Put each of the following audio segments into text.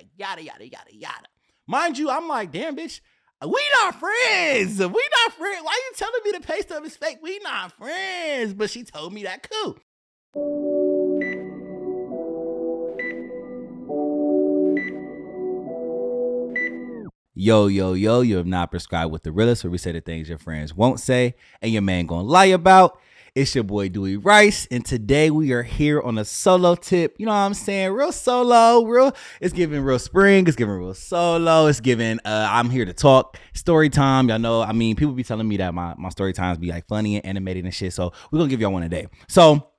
like yada, yada, yada, yada. Mind you, I'm like, damn, bitch, we not friends. We not friends. Why you telling me the pay stub is fake? We not friends. But she told me that cool. Yo, you have not prescribed with the realest, where we say the things your friends won't say and your man gonna lie about. It's your boy Dewey Rice, and today we are here on a solo tip. You know what I'm saying? Real solo, it's giving real spring, it's giving real solo, it's giving I'm here to talk. Story time, y'all know, I mean, people be telling me that my story times be like funny and animated and shit, so we're gonna give y'all one today. So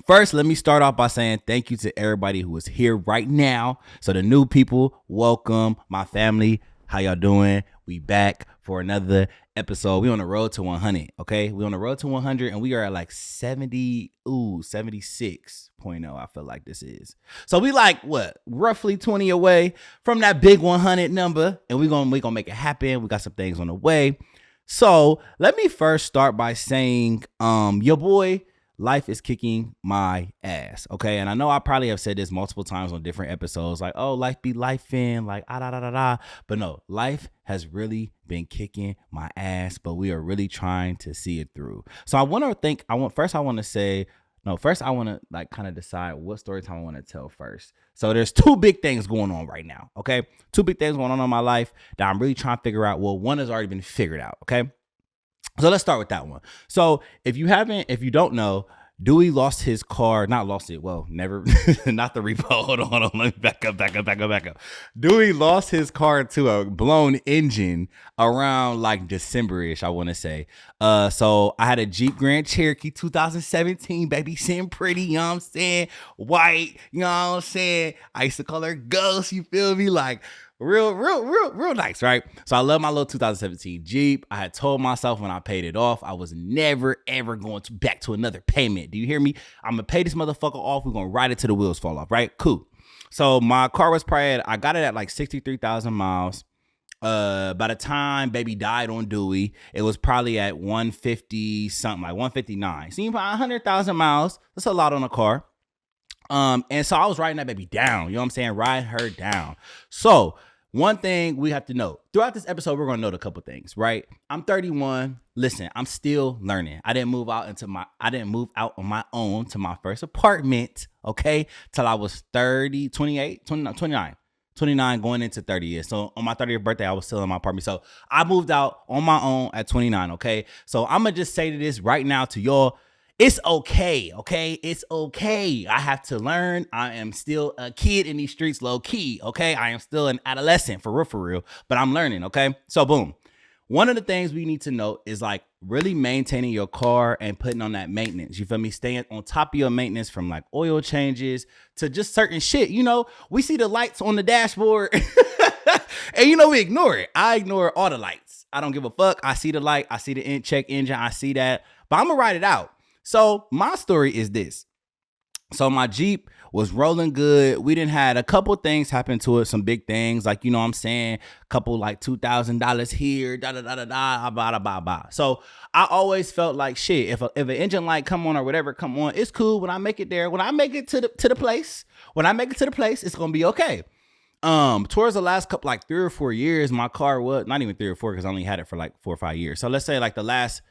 first, let me start off by saying thank you to everybody who is here right now. So the new people, welcome. My family, how y'all doing? We back for another episode. We on the road to 100, okay? We on the road to 100, and we are at like 76.0, I feel like this is. So we like, what, roughly 20 away from that big 100 number, and we gonna make it happen. We got some things on the way. So let me first start by saying, your boy, life is kicking my ass, okay? And I know I probably have said this multiple times on different episodes, like, oh, life be lifing, like, But no, life has really been kicking my ass, but we are really trying to see it through. So I want to like kind of decide what story time I want to tell first. So there's two big things going on right now, okay? Two big things going on in my life that I'm really trying to figure out. Well, one has already been figured out, okay? So let's start with that one. So if you don't know, Dewey lost his car, not lost it. Well, never, not the repo. Hold on. Let me back up. Dewey lost his car to a blown engine around like December-ish, I want to say. So I had a Jeep Grand Cherokee 2017, baby, sitting pretty, you know what I'm saying? White, you know what I'm saying? I used to call her Ghost, you feel me? Like, real nice, right? So I love my little 2017 Jeep. I had told myself when I paid it off, I was never, ever going back to another payment. Do you hear me? I'm going to pay this motherfucker off. We're going to ride it till the wheels fall off, right? Cool. So my car was probably I got it at like 63,000 miles. By the time baby died on Dewey, it was probably at 150 something, like 159. So you about 100,000 miles. That's a lot on a car. And so I was riding that baby down. You know what I'm saying? Riding her down. So one thing we have to know throughout this episode, we're going to note a couple things, right? I'm 31. Listen, I'm still learning. I didn't move out on my own to my first apartment, okay, till I was 29 going into 30 years. So on my 30th birthday, I was still in my apartment. So I moved out on my own at 29, okay? So I'm going to just say to this right now to y'all, it's okay, okay? It's okay. I have to learn. I am still a kid in these streets, low key, okay? I am still an adolescent, for real, but I'm learning, okay? So boom. One of the things we need to know is like really maintaining your car and putting on that maintenance. You feel me? Staying on top of your maintenance, from like oil changes to just certain shit. You know, we see the lights on the dashboard and you know, we ignore it. I ignore all the lights. I don't give a fuck. I see the light. I see the check engine. I see that, but I'm gonna ride it out. So my story is this. So my Jeep was rolling good. We didn't had a couple things happen to it, some big things, like, you know what I'm saying, couple like $2,000 here, blah. So I always felt like shit. If an engine light come on or whatever come on, it's cool. When I make it there, when I make it to the place, it's gonna be okay. Towards the last couple, like 3 or 4 years, my car was not even 3 or 4 because I only had it for like 4 or 5 years. So let's say like the last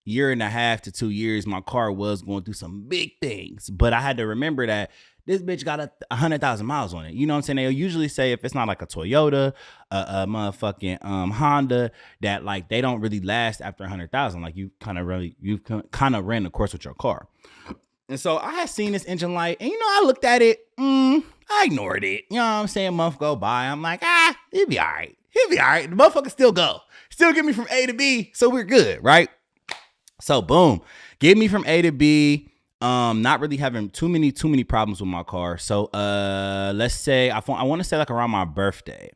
year and a half to 2 years, my car was going through some big things, but I had to remember that this bitch got 100,000 miles on it. You know what I'm saying? They'll usually say if it's not like a Toyota, a motherfucking Honda, that like they don't really last after 100,000. Like you kind of ran the course with your car. And so I had seen this engine light, and you know, I looked at it, I ignored it. You know what I'm saying? A month go by, I'm like, it'll be all right. The motherfucker still get me from A to B, so we're good, right? So boom, get me from A to B. Not really having too many problems with my car. So let's say I want to say like around my birthday,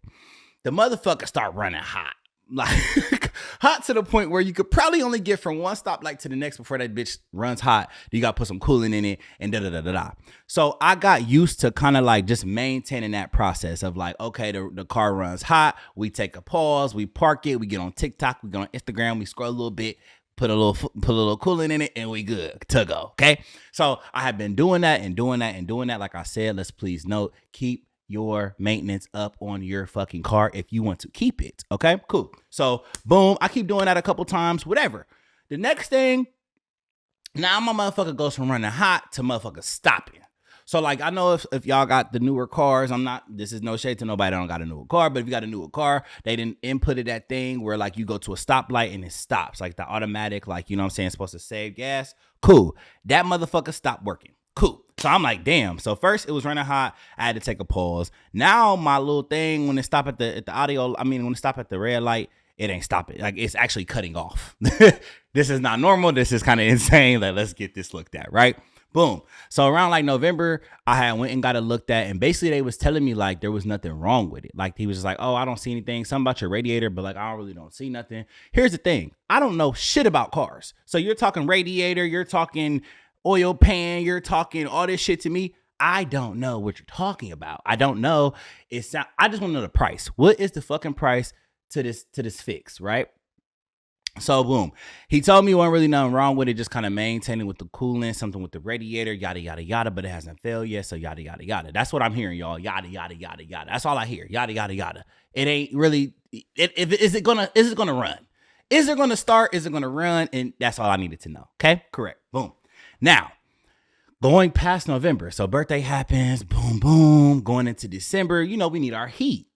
the motherfucker start running hot, like hot to the point where you could probably only get from one stoplight to the next before that bitch runs hot. You got to put some coolant in it and da. So I got used to kind of like just maintaining that process of like, okay, the car runs hot. We take a pause, we park it, we get on TikTok, we get on Instagram, we scroll a little bit, put a little coolant in it, and we good to go. Okay. So I have been doing that. Like I said, let's please note, keep your maintenance up on your fucking car if you want to keep it. Okay, cool. So boom, I keep doing that a couple times, whatever. The next thing, now my motherfucker goes from running hot to motherfucker stopping. So like, I know if y'all got the newer cars, this is no shade to nobody that don't got a newer car, but if you got a newer car, they didn't inputted that thing where like you go to a stoplight and it stops, like the automatic, like, you know what I'm saying, it's supposed to save gas. Cool. That motherfucker stopped working. Cool. So I'm like, damn. So first it was running hot. I had to take a pause. Now my little thing, when it stopped at the when it stopped at the red light, it ain't stopping. Like, it's actually cutting off. This is not normal. This is kind of insane. Like, let's get this looked at, right? Boom. So around like November, I had went and got it looked at, and basically they was telling me like there was nothing wrong with it. Like, he was just like, oh, I don't see anything. Something about your radiator, but like, I really don't see nothing. Here's the thing. I don't know shit about cars. So you're talking radiator, you're talking oil pan, you're talking all this shit to me. I don't know what you're talking about. I don't know. I just want to know the price. What is the fucking price to this fix, right? So boom, he told me wasn't really nothing wrong with it, just kind of maintaining with the coolant, something with the radiator, yada yada yada, but it hasn't failed yet, so yada yada yada. That's what I'm hearing, y'all. Yada yada yada yada. That's all I hear. Yada yada yada. It ain't really. Is it gonna run? Is it gonna start? Is it gonna run? And that's all I needed to know. Okay, correct. Boom. Now, going past November, so birthday happens. Boom boom. Going into December, we need our heat.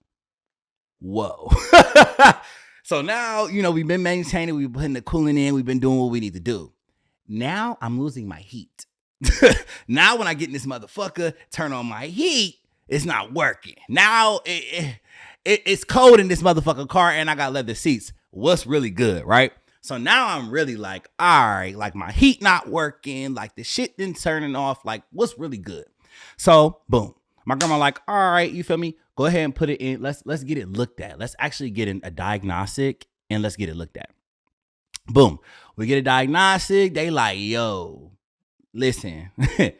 Whoa. So now, we've been maintaining, we've been putting the coolant in, we've been doing what we need to do. Now I'm losing my heat. Now when I get in this motherfucker, turn on my heat, it's not working. Now it's cold in this motherfucker car and I got leather seats. What's really good, right? So now I'm really like, all right, like my heat not working, like the shit then turning off, like what's really good? So boom. My grandma like, all right, you feel me? Go ahead and put it in. Let's get it looked at. Let's actually get a diagnostic and let's get it looked at. Boom. We get a diagnostic. They like, yo, listen, it's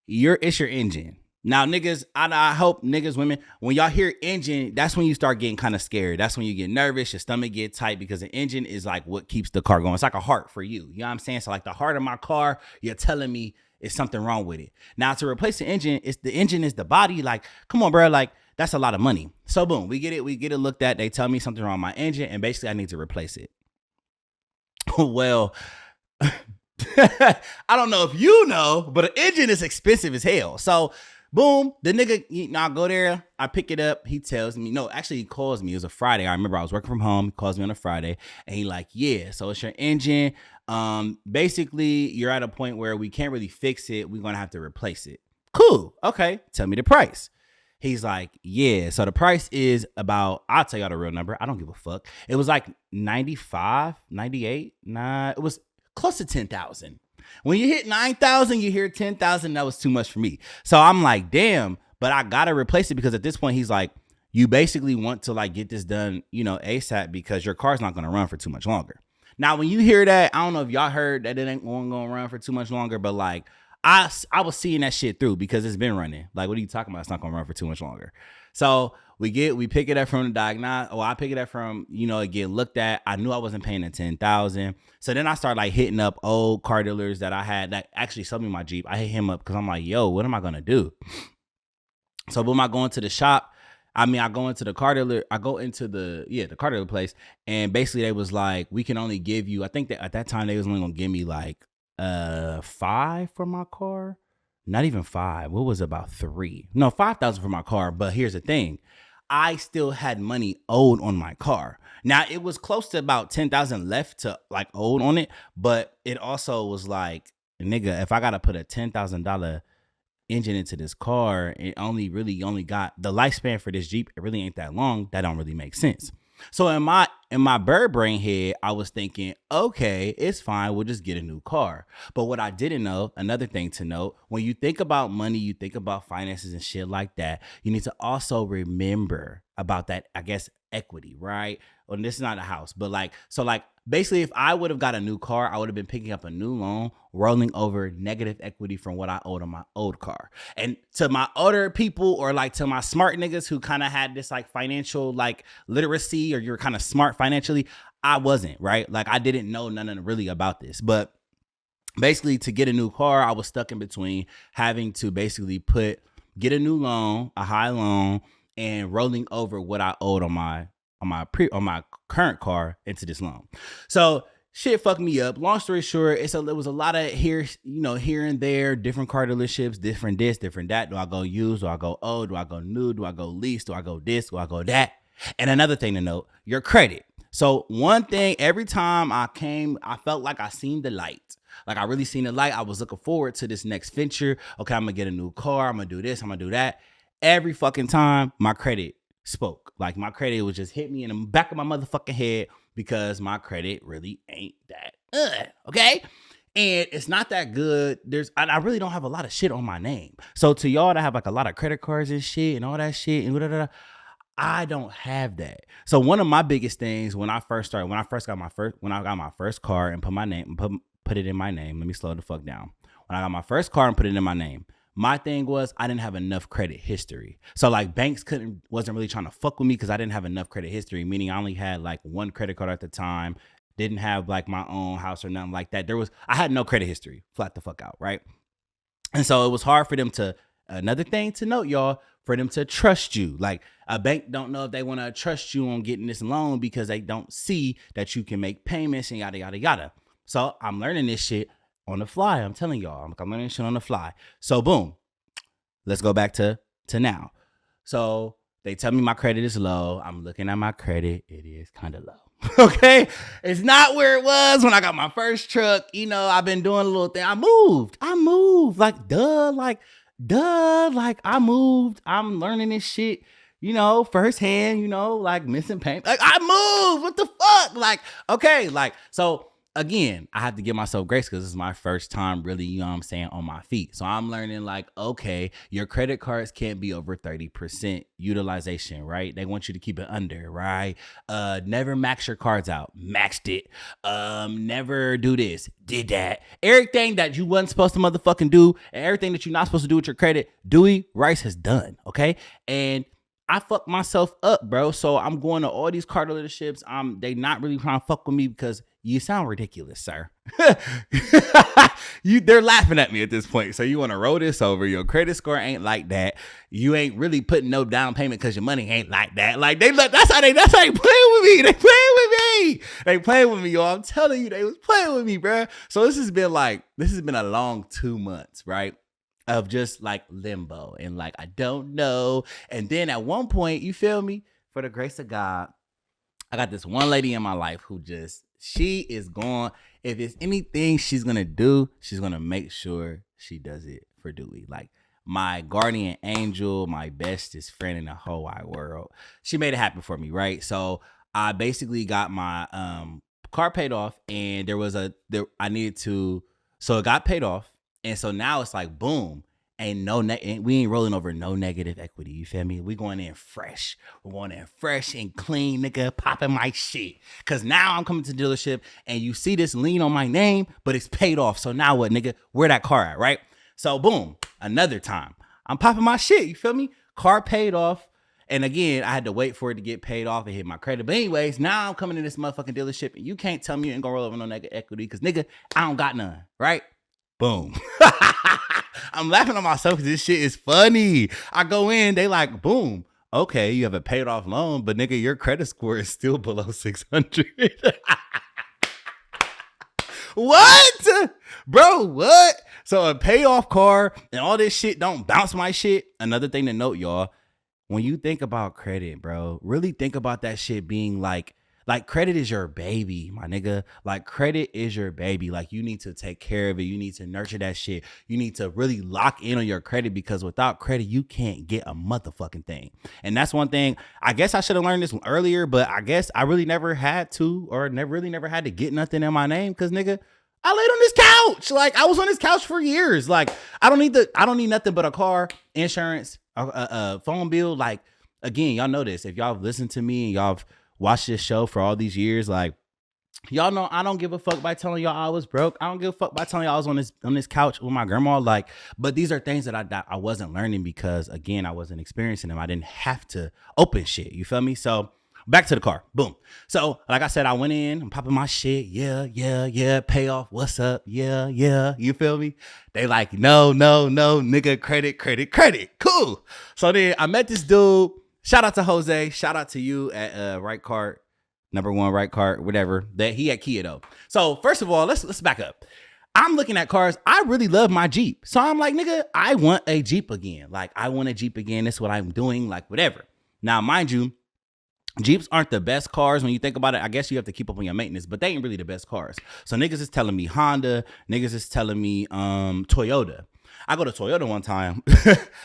your engine. Now, niggas, I hope niggas, women, when y'all hear engine, that's when you start getting kind of scared. That's when you get nervous. Your stomach get tight because the engine is like what keeps the car going. It's like a heart for you. You know what I'm saying? So like the heart of my car, you're telling me it's something wrong with it. Now to replace the engine is the body. Like, come on, bro. Like, that's a lot of money. So boom, we get it looked at. They tell me something wrong with my engine and basically I need to replace it. Well, I don't know if you know, but an engine is expensive as hell. So boom, the nigga, I go there, I pick it up. He tells me, no, actually he calls me. It was a Friday. I remember I was working from home. He calls me on a Friday and he like, yeah, so it's your engine. Basically you're at a point where we can't really fix it. We're going to have to replace it. Cool. Okay. Tell me the price. He's like, yeah. So the price is about, I'll tell y'all the real number. I don't give a fuck. It was like 95, 98. Nah, it was close to 10,000. When you hit 9,000, you hear 10,000. That was too much for me. So I'm like, damn, but I got to replace it because at this point, he's like, you basically want to like get this done, ASAP because your car's not going to run for too much longer. Now, when you hear that, I don't know if y'all heard that it ain't going to run for too much longer, but like, I was seeing that shit through because it's been running. Like, what are you talking about? It's not going to run for too much longer. So we pick it up from the diagnostic. I pick it up from, it get looked at. I knew I wasn't paying the 10,000. So then I started like hitting up old car dealers that I had that actually sold me my Jeep. I hit him up because I'm like, yo, what am I going to do? So boom, I go into the shop. I go into the car dealer. I go into the car dealer place. And basically they was like, we can only give you, I think that at that time they was only going to give me like, 5 for my car. Not even 5. What was it, about 3? No, 5,000 for my car. But here's the thing. I still had money owed on my car. Now it was close to about 10,000 left to like owed on it. But it also was like, nigga, if I got to put a $10,000 engine into this car, it only got the lifespan for this Jeep. It really ain't that long. That don't really make sense. So in my bird brain head, I was thinking, okay, it's fine. We'll just get a new car. But what I didn't know, another thing to note, when you think about money, you think about finances and shit like that, you need to also remember about that, I guess, equity, right? Well, this is not a house, but basically, if I would have got a new car, I would have been picking up a new loan, rolling over negative equity from what I owed on my old car. And to my older people or like to my smart niggas who kind of had this like financial like literacy or you're kind of smart financially, I wasn't, right? Like I didn't know nothing really about this. But basically to get a new car, I was stuck in between having to basically put get a new loan, a high loan, and rolling over what I owed on my current car into this loan. So shit fucked me up. Long story short, it was a lot of here and there, different car dealerships, different this, different that. Do I go used? Do I go old? Do I go new? Do I go lease? Do I go this? Do I go that? And another thing to note, your credit. So one thing, every time I felt like I seen the light. Like I really seen the light. I was looking forward to this next venture. Okay, I'm gonna get a new car. I'm gonna do this. I'm gonna do that. Every fucking time my credit spoke. Like my credit would just hit me in the back of my motherfucking head because my credit really ain't that okay? And it's not that good. I really don't have a lot of shit on my name. So to y'all that have like a lot of credit cards and shit and all that shit and I don't have that. So one of my biggest things when I got my first car and put it in my name. Let me slow the fuck down. When I got my first car and put it in my name, my thing was I didn't have enough credit history. So like banks wasn't really trying to fuck with me because I didn't have enough credit history, meaning I only had like one credit card at the time, didn't have like my own house or nothing like that. I had no credit history, flat the fuck out, right? And so it was hard for them another thing to note, y'all, for them to trust you. Like a bank don't know if they want to trust you on getting this loan because they don't see that you can make payments and yada, yada, yada. So I'm learning this shit on the fly. I'm telling y'all, I'm learning shit on the fly. So boom, let's go back to now. So they tell me my credit is low. I'm looking at my credit. It is kind of low. Okay. It's not where it was when I got my first truck. I've been doing a little thing. I moved like, duh, I moved. I'm learning this shit, firsthand, like missing paint. Like I moved. What the fuck? Like, okay. Like, so again, I have to give myself grace because this is my first time really, on my feet. So I'm learning like, okay, your credit cards can't be over 30% utilization, right? They want you to keep it under, right? Never max your cards out, maxed it. Never do this, did that. Everything that you wasn't supposed to motherfucking do and everything that you're not supposed to do with your credit, Dewey Rice has done, okay? And I fucked myself up, bro. So I'm going to all these car dealerships. They not really trying to fuck with me because you sound ridiculous, sir. They're laughing at me at this point. So you want to roll this over. Your credit score ain't like that. You ain't really putting no down payment because your money ain't like that. Like that's how they playing with me. They playing with me, y'all. I'm telling you, they was playing with me, bro. So this has been a long 2 months, right? Of just like limbo and like, I don't know. And then at one point, you feel me? For the grace of God, I got this one lady in my life who she is going, if it's anything she's going to do, she's going to make sure she does it for Dewey. Like my guardian angel, my bestest friend in the whole wide world. She made it happen for me, right? So I basically got my car paid off and so it got paid off. And so now it's like, boom, we ain't rolling over no negative equity. You feel me? We going in fresh. We're going in fresh and clean, nigga, popping my shit. Cause now I'm coming to the dealership and you see this lien on my name, but it's paid off. So now what, nigga? Where that car at, right? So boom, another time. I'm popping my shit. You feel me? Car paid off. And again, I had to wait for it to get paid off and hit my credit. But anyways, now I'm coming to this motherfucking dealership and you can't tell me you ain't gonna roll over no negative equity because nigga, I don't got none, right? Boom. I'm laughing at myself because this shit is funny. I go in, they like, boom. Okay, you have a paid off loan, but nigga, your credit score is still below 600. What? Bro, what? So a payoff car and all this shit don't bounce my shit. Another thing to note, y'all, when you think about credit, bro, really think about that shit being like credit is your baby, my nigga. Like credit is your baby. Like you need to take care of it. You need to nurture that shit. You need to really lock in on your credit because without credit, you can't get a motherfucking thing. And that's one thing. I guess I should have learned this earlier, but I guess I really never had to or never had to get nothing in my name because nigga, I laid on this couch. Like I was on this couch for years. Like I don't need nothing but a car, insurance, a phone bill. Like again, y'all know this. If y'all have listened to me and y'all have watched this show for all these years, like y'all know I don't give a fuck by telling y'all I was broke. I don't give a fuck by telling y'all I was on this couch with my grandma. Like, but these are things that I wasn't learning because again, I wasn't experiencing them. I didn't have to open shit. You feel me? So back to the car. Boom. So, like I said, I went in, I'm popping my shit. Yeah. Pay off. What's up? Yeah. You feel me? They like, no, nigga, credit. Cool. So then I met this dude. Shout out to Jose. Shout out to you at Right Cart, number one Right Cart, whatever. That he at Kia though. So first of all, let's back up. I'm looking at cars. I really love my Jeep. So I'm like, nigga, I want a Jeep again. Like, I want a Jeep again. That's what I'm doing. Like, whatever. Now, mind you, Jeeps aren't the best cars when you think about it. I guess you have to keep up on your maintenance, but they ain't really the best cars. So niggas is telling me Honda. Niggas is telling me Toyota. I go to Toyota one time.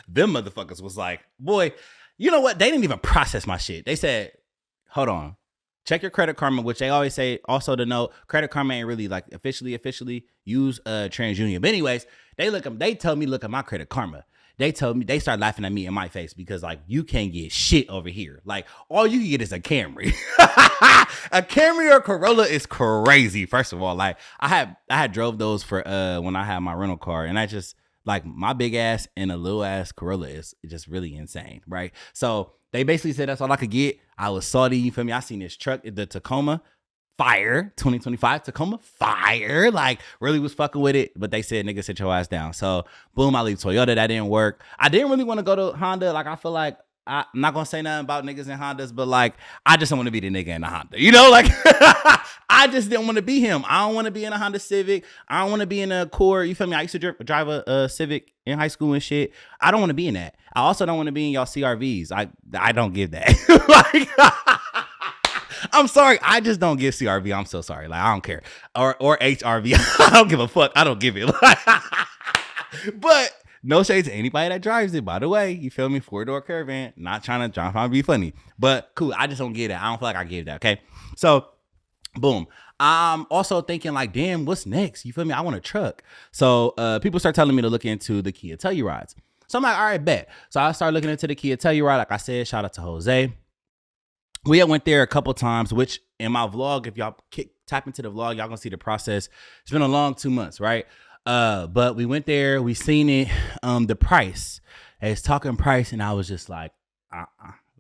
Them motherfuckers was like, boy, you know what? They didn't even process my shit. They said, hold on. Check your Credit Karma, which they always say also to know Credit Karma ain't really like officially use TransUnion. But anyways, they tell me look at my Credit Karma. They start laughing at me in my face because like you can't get shit over here. Like all you can get is a Camry. A Camry or Corolla is crazy. First of all, like I had drove those for when I had my rental car, and I just like my big ass and a little ass Corolla is just really insane, right? So they basically said that's all I could get. I was salty, you feel me? I seen this truck, the Tacoma, fire, 2025 Tacoma, fire. Like, really was fucking with it. But they said, nigga, sit your ass down. So, boom, I leave Toyota. That didn't work. I didn't really want to go to Honda. Like, I feel like, I'm not going to say nothing about niggas in Hondas, but, like, I just don't want to be the nigga in the Honda. You know, like, I just didn't want to be him. I don't want to be in a Honda Civic. I don't want to be in a Accord. You feel me? I used to drive a Civic in high school and shit. I don't want to be in that. I also don't want to be in y'all CRVs. I don't give that. Like, I'm sorry. I just don't give CRV. I'm so sorry. Like, I don't care. Or HRV. I don't give a fuck. I don't give it. But no shade to anybody that drives it, by the way. You feel me? 4-door Caravan. Not trying to be funny. But cool. I just don't get it. I don't feel like I gave that. Okay. So, boom. I'm also thinking like, damn, what's next? You feel me? I want a truck. So people start telling me to look into the Kia Tellurides. So I'm like, all right, bet. So I started looking into the Kia Telluride. Like I said, shout out to Jose. We had went there a couple times, which in my vlog, if y'all tap into the vlog, y'all gonna see the process. It's been a long 2 months, right? But we went there, we seen it, the price. It's talking price, and I was just like,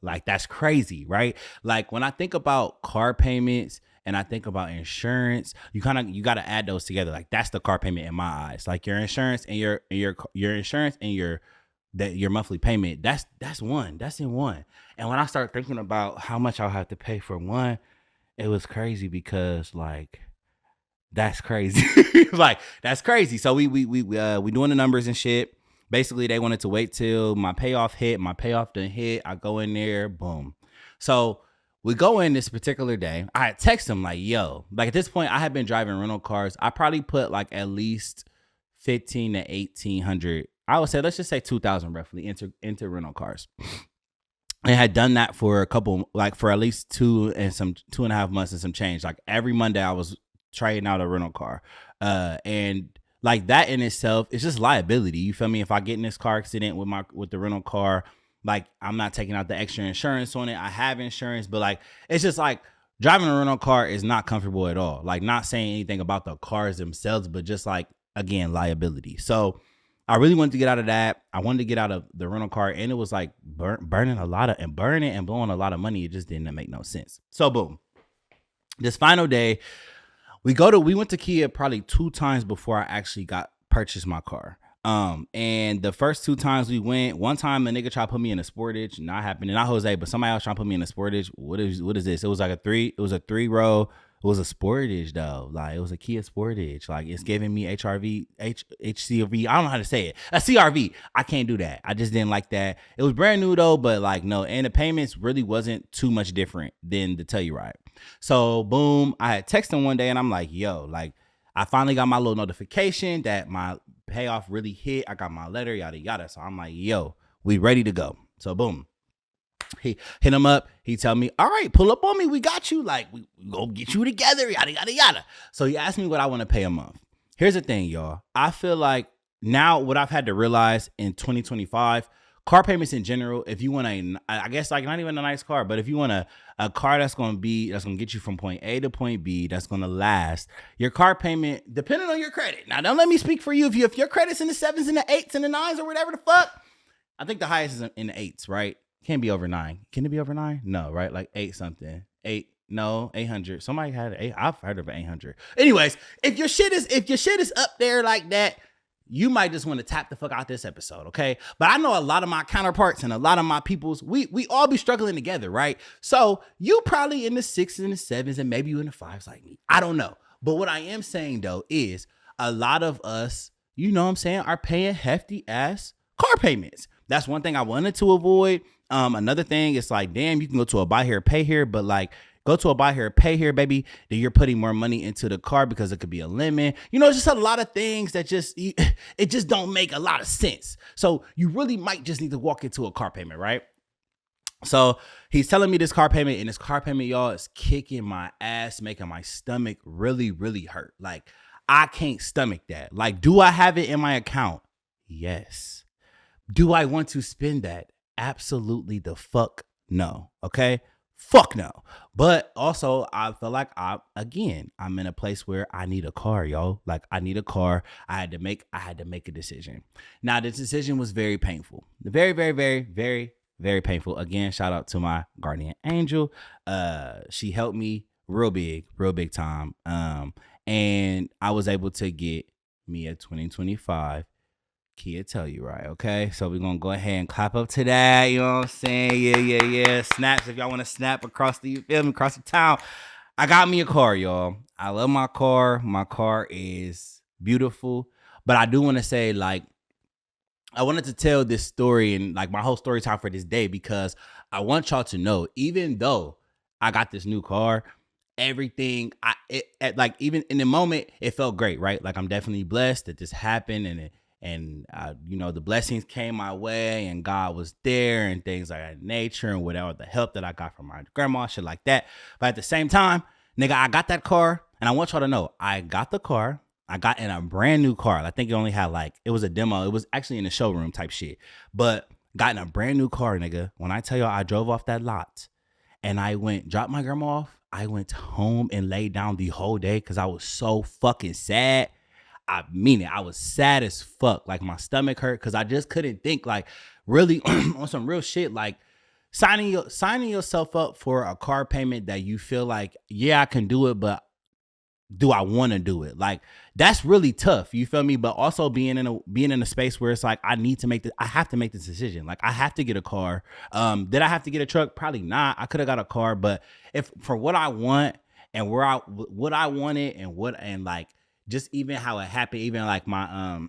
like that's crazy, right? Like when I think about car payments and I think about insurance, you gotta add those together. Like that's the car payment in my eyes. Like your insurance and your insurance and your monthly payment, that's in one. And when I start thinking about how much I'll have to pay for one, it was crazy because like that's crazy. Like that's crazy. So we doing the numbers and shit. Basically, they wanted to wait till my payoff hit. My payoff didn't hit. I go in there, boom. So we go in this particular day. I text him like, yo, like at this point, I had been driving rental cars. I probably put like at least 15 to 1,800. I would say, let's just say 2,000 roughly into rental cars. I had done that for a couple, like for at least 2.5 months and some change. Like every Monday I was trading out a rental car. And like that in itself, it's just liability. You feel me? If I get in this car accident with the rental car, like I'm not taking out the extra insurance on it. I have insurance, but like, it's just like driving a rental car is not comfortable at all. Like not saying anything about the cars themselves, but just like, again, liability. So I really wanted to get out of that. I wanted to get out of the rental car, and it was like burning and blowing a lot of money. It just didn't make no sense. So boom, this final day, we went to Kia probably 2 times before I actually purchased my car. And the first 2 times we went, one time a nigga tried to put me in a Sportage, not happening, not Jose, but somebody else trying to put me in a Sportage. What is this? It was like a 3-row. It was a Sportage though. Like it was a Kia Sportage. Like it's giving me HCRV. I don't know how to say it. A CRV. I can't do that. I just didn't like that. It was brand new though, but like no. And the payments really wasn't too much different than the Telluride. So boom, I had texted him one day and I'm like, yo, like I finally got my little notification that my payoff really hit. I got my letter, yada, yada. So I'm like, yo, we ready to go. So boom. He hit him up. He tell me, all right, pull up on me. We got you. Like, we go get you together, yada, yada, yada. So he asked me what I want to pay a month. Here's the thing, y'all. I feel like now what I've had to realize in 2025, car payments in general, if you want I guess like not even a nice car, but if you want a car that's going to get you from point A to point B, that's going to last, your car payment, depending on your credit. Now, don't let me speak for you. If your credit's in the 7s and the 8s and the 9s or whatever the fuck, I think the highest is in the 8s, right? Can't be over 9. Can it be over 9? No, right? Like 8 something. 8. No, 800. Somebody had an 8. I've heard of an 800. Anyways, if your shit is up there like that, you might just want to tap the fuck out this episode, okay? But I know a lot of my counterparts and a lot of my peoples, we all be struggling together, right? So you probably in the 6s and the 7s and maybe you in the 5s like me. I don't know. But what I am saying though is a lot of us, you know what I'm saying, are paying hefty ass car payments. That's one thing I wanted to avoid. Another thing is like, damn, you can go to a buy here, pay here, but like go to a buy here, pay here, baby. Then you're putting more money into the car because it could be a limit. You know, it's just a lot of things that it just don't make a lot of sense. So you really might just need to walk into a car payment, right? So he's telling me this car payment, and this car payment, y'all, is kicking my ass, making my stomach really, really hurt. Like, I can't stomach that. Like, do I have it in my account? Yes. Do I want to spend that? Absolutely the fuck no. Okay? Fuck no. But also, I feel like I'm in a place where I need a car, yo. Like, I need a car. I had to make a decision. Now, this decision was very painful. Very, very, very, very, very painful. Again, shout out to my guardian angel. She helped me real big time. And I was able to get me a 2025 Kia Telluride, okay? So we're going to go ahead and clap up to that, you know what I'm saying? Yeah. Snaps, if y'all want to snap across the town. I got me a car, y'all. I love my car. My car is beautiful. But I do want to say, like, I wanted to tell this story and, like, my whole story time for this day because I want y'all to know, even though I got this new car, everything, even in the moment, it felt great, right? Like, I'm definitely blessed that this happened, and you know, the blessings came my way and God was there and things like that nature and whatever, the help that I got from my grandma, shit like that. But at the same time, nigga, I got that car, and I want y'all to know, I got the car. I got in a brand new car. I think it only had it was a demo. It was actually in the showroom type shit, but got in a brand new car, nigga. When I tell y'all, I drove off that lot and I dropped my grandma off. I went home and laid down the whole day because I was so fucking sad. I mean it. I was sad as fuck. Like, my stomach hurt because I just couldn't think, like, really on some real shit. Like, signing yourself up for a car payment that you feel like, yeah, I can do it, but do I want to do it? Like, that's really tough. You feel me? But also being in a space where it's like, I have to make this decision. Like, I have to get a car. Did I have to get a truck? Probably not. I could have got a car, but if for what I want and what I wanted and like, just even how it happened, even like my,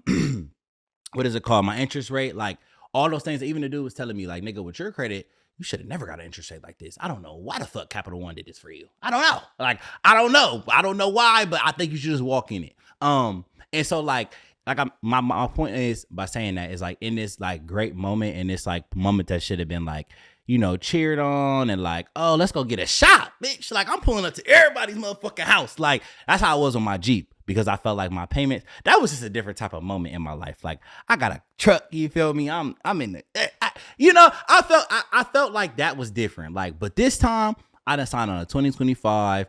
what is it called? My interest rate, like all those things, even the dude was telling me, like, nigga, with your credit, you should have never got an interest rate like this. I don't know why the fuck Capital One did this for you. I don't know. Like, I don't know why, but I think you should just walk in it. And so my point is, by saying that, is like, in this like great moment, in this like moment that should have been like, you know, cheered on and like, oh, let's go get a shot, bitch. Like, I'm pulling up to everybody's motherfucking house. Like, that's how I was on my Jeep. Because I felt like my payments, that was just a different type of moment in my life. Like, I got a truck, you feel me? I'm in the, I felt like that was different. Like, but this time I done signed on a 2025.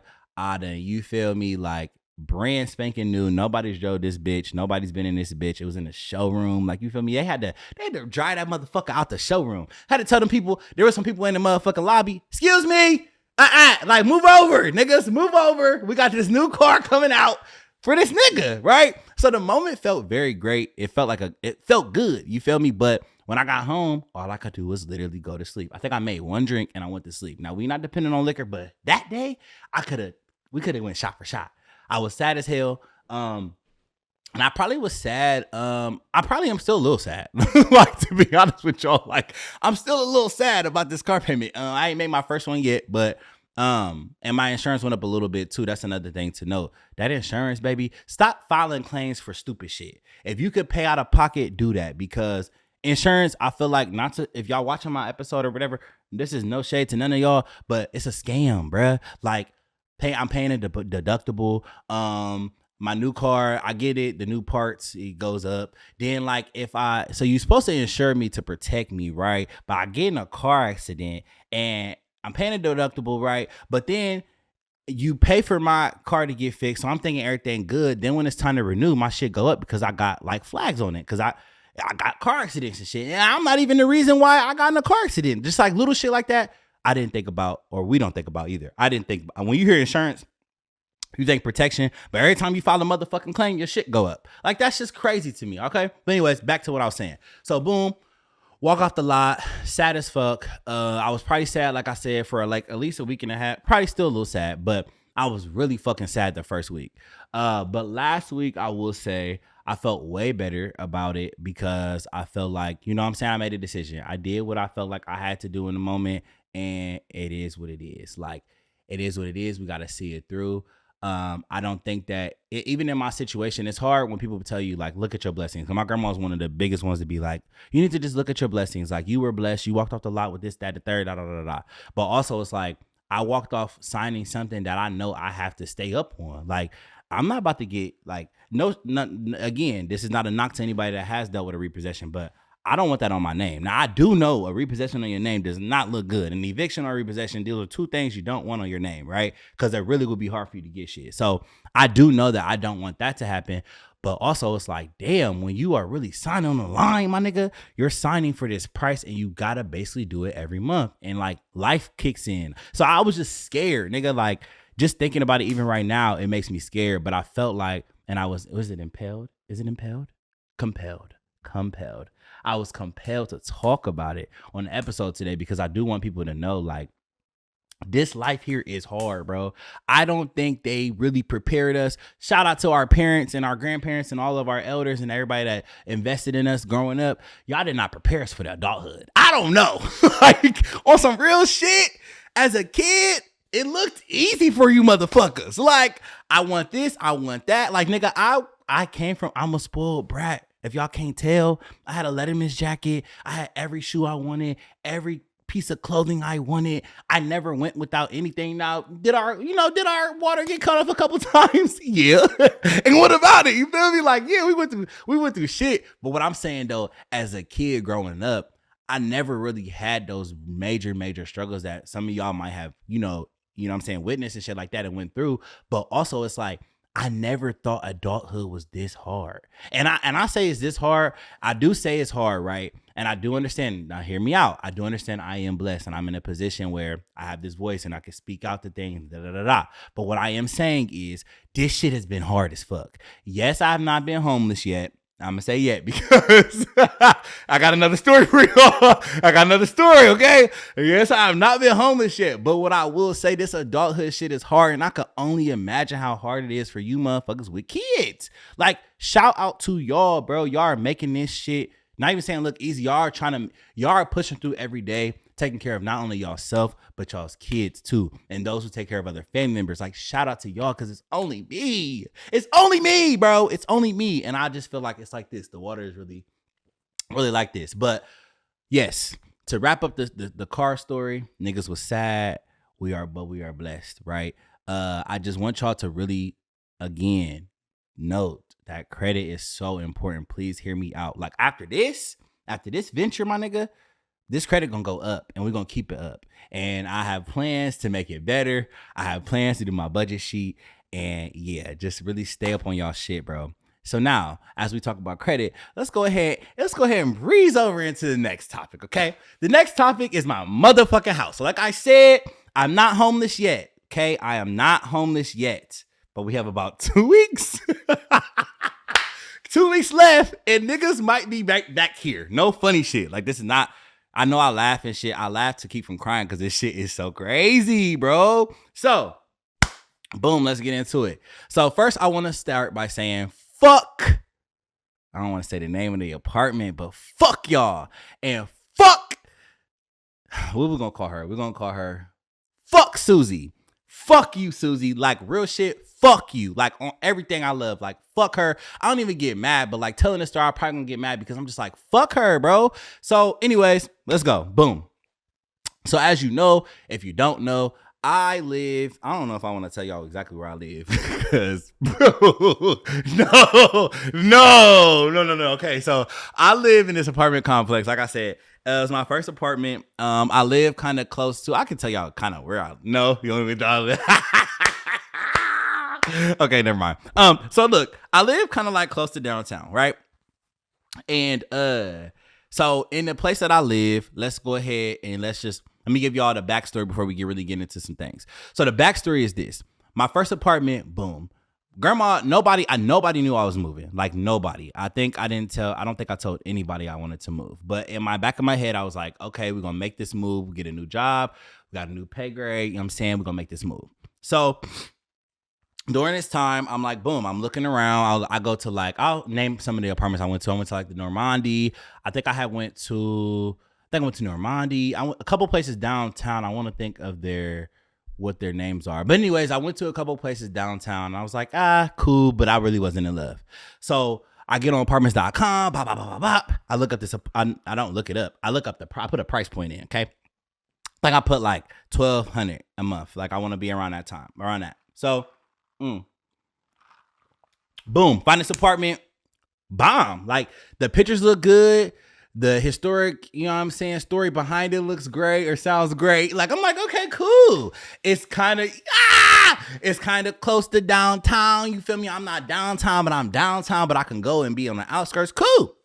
You feel me? Like, brand spanking new. Nobody's drove this bitch. Nobody's been in this bitch. It was in the showroom. Like, you feel me? They had to drive that motherfucker out the showroom. Had to tell them people, there were some people in the motherfucking lobby. Excuse me. Like, move over, niggas, move over. We got this new car coming out for this nigga, right? So the moment felt very great. It felt good. You feel me? But when I got home, all I could do was literally go to sleep. I think I made one drink and I went to sleep. Now, we not dependent on liquor, but that day we could have went shot for shot. I was sad as hell. And I probably was sad. I probably am still a little sad. Like, to be honest with y'all, like, I'm still a little sad about this car payment. I ain't made my first one yet, but and my insurance went up a little bit too. That's another thing to know. That insurance, baby, stop filing claims for stupid shit. If you could pay out of pocket, do that, because insurance, I feel like, if y'all watching my episode or whatever, this is no shade to none of y'all, but it's a scam, bruh. Like, I'm paying a deductible. My new car, I get it. The new parts, it goes up. Then, like, so you're supposed to insure me to protect me, right? But I get in a car accident and I'm paying a deductible, right? But then you pay for my car to get fixed. So I'm thinking everything good. Then when it's time to renew, my shit go up because I got like flags on it. Because I got car accidents and shit. And I'm not even the reason why I got in a car accident. Just like little shit like that, I didn't think about, or we don't think about either. I didn't think, when you hear insurance, you think protection, but every time you file a motherfucking claim, your shit go up. Like, that's just crazy to me, okay? But anyways, back to what I was saying. So boom, walk off the lot, sad as fuck. I was probably sad, like I said, for like at least a week and a half. Probably still a little sad, but I was really fucking sad the first week. But last week, I will say I felt way better about it because I felt like, you know what I'm saying? I made a decision. I did what I felt like I had to do in the moment, and it is what it is. Like, it is what it is. We got to see it through. I don't think that even in my situation, it's hard when people tell you, like, look at your blessings. My grandma was one of the biggest ones to be like, you need to just look at your blessings. Like, you were blessed. You walked off the lot with this, that, the third, da, da, da, da. But also it's like, I walked off signing something that I know I have to stay up on. Like, I'm not about to get like, again, this is not a knock to anybody that has dealt with a repossession, but I don't want that on my name. Now, I do know a repossession on your name does not look good. An eviction or repossession, these are two things you don't want on your name, right? Because it really would be hard for you to get shit. So I do know that I don't want that to happen. But also it's like, damn, when you are really signing on the line, my nigga, you're signing for this price and you gotta basically do it every month. And like, life kicks in. So I was just scared, nigga. Like, just thinking about it even right now, it makes me scared. But I felt like, and was it impelled? Is it impelled? Compelled. I was compelled to talk about it on the episode today because I do want people to know, like, this life here is hard, bro. I don't think they really prepared us. Shout out to our parents and our grandparents and all of our elders and everybody that invested in us growing up. Y'all did not prepare us for the adulthood. I don't know. Like, on some real shit, as a kid, it looked easy for you motherfuckers. Like, I want this, I want that. Like, nigga, I'm a spoiled brat. If y'all can't tell, I had a Letterman's jacket. I had every shoe I wanted, every piece of clothing I wanted. I never went without anything. Now, did our water get cut off a couple times? Yeah. And what about it? You feel me? Like, yeah, we went through shit. But what I'm saying though, as a kid growing up, I never really had those major struggles that some of y'all might have, you know what I'm saying, witnessed and shit like that and went through. But also it's like, I never thought adulthood was this hard. And I say it's this hard. I do say it's hard, right? And I do understand. Now, hear me out. I do understand I am blessed and I'm in a position where I have this voice and I can speak out to things, da, da, da, da. But what I am saying is this shit has been hard as fuck. Yes, I have not been homeless yet. I'm going to say yet because I got another story for y'all. I got another story, okay? Yes, I have not been homeless yet. But what I will say, this adulthood shit is hard. And I can only imagine how hard it is for you motherfuckers with kids. Like, shout out to y'all, bro. Y'all are making this shit, not even saying look easy. Y'all are pushing through every day, taking care of not only y'allself, but y'all's kids too. And those who take care of other family members. Like, shout out to y'all because it's only me. It's only me, bro. It's only me. And I just feel like it's like this. The water is really, really like this. But yes, to wrap up the car story, niggas was sad. But we are blessed, right? I just want y'all to really, again, note that credit is so important. Please hear me out. Like, after this venture, my nigga, this credit gonna go up and we're gonna keep it up. And I have plans to make it better. I have plans to do my budget sheet. And yeah, just really stay up on y'all shit, bro. So now, as we talk about credit, let's go ahead and breeze over into the next topic, okay? The next topic is my motherfucking house. So like I said, I'm not homeless yet, okay? I am not homeless yet. But we have about 2 weeks. 2 weeks left, and niggas might be back here. No funny shit. Like, this is not... I know I laugh and shit. I laugh to keep from crying because this shit is so crazy, bro. So, boom, let's get into it. So, first, I want to start by saying, fuck. I don't want to say the name of the apartment, but fuck y'all. And fuck. What we going to call her? We're going to call her fuck Susie. Fuck you, Susie. Like, real shit. Fuck you. Like, on everything I love. Like, fuck her. I don't even get mad, but like telling this story, I'm probably gonna get mad because I'm just like, fuck her, bro. So anyways, let's go. Boom. So as you know, if you don't know, I don't know if I want to tell y'all exactly where I live because, bro, no. Okay, so I live in this apartment complex. Like I said, it was my first apartment. I live kind of close to, I can tell y'all kind of where I, no, you don't even Okay, never mind. So look, I live kind of like close to downtown, right? And so in the place that I live, let's go ahead and let me give y'all the backstory before we really get into some things. So the backstory is this. My first apartment, boom. Grandma, nobody knew I was moving. Like nobody. I don't think I told anybody I wanted to move. But in my back of my head, I was like, okay, we're gonna make this move, get a new job, we got a new pay grade, you know what I'm saying? We're gonna make this move. So during this time, I'm like, boom, I'm looking around. I'll name some of the apartments I went to. I went to like the Normandy. I went to Normandy. A couple places downtown. I want to think of what their names are. But anyways, I went to a couple places downtown. And I was like, cool, but I really wasn't in love. So I get on apartments.com. Bop, bop, bop, bop. I look up this. I don't look it up. I put a price point in. Okay, like I put like $1,200 a month. Like I want to be around that. So. Boom, find this apartment, bomb. Like the pictures look good. The historic, you know what I'm saying, story behind it looks great or sounds great. Like I'm like, okay, cool. It's kind of close to downtown. You feel me? I'm not downtown, but I'm downtown, but I can go and be on the outskirts. Cool.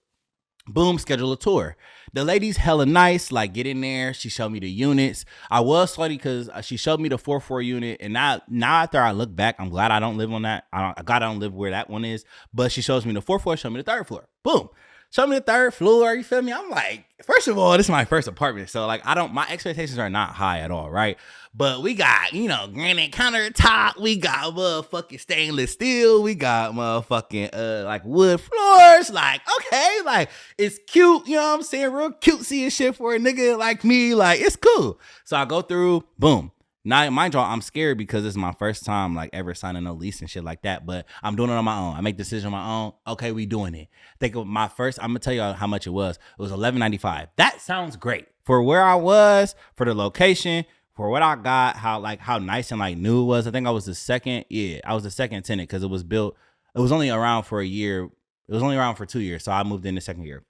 Boom, schedule a tour. The lady's hella nice, like get in there. She showed me the units. I was sweaty because she showed me the 4-4 unit. And now after I look back, I'm glad I don't live on that. I don't live where that one is. But she shows me the 4-4, show me the 3rd floor. Boom. Show me the 3rd floor, you feel me? I'm like, first of all, this is my first apartment. So like my expectations are not high at all, right? But we got, granite countertop, we got motherfucking stainless steel, we got motherfucking like wood floors. Like, okay, like it's cute, you know what I'm saying? Real cutesy and shit for a nigga like me. Like, it's cool. So I go through, boom. Now, mind y'all, I'm scared because it's my first time like ever signing a lease and shit like that. But I'm doing it on my own. I make decisions on my own. Okay, we doing it. Think of my first. I'm gonna tell y'all how much it was. It was $11.95. That sounds great for where I was, for the location, for what I got. How nice and like new it was. I think I was the second. Yeah, I was the second tenant because it was built. It was only around for a year. It was only around for 2 years. So I moved in the second year.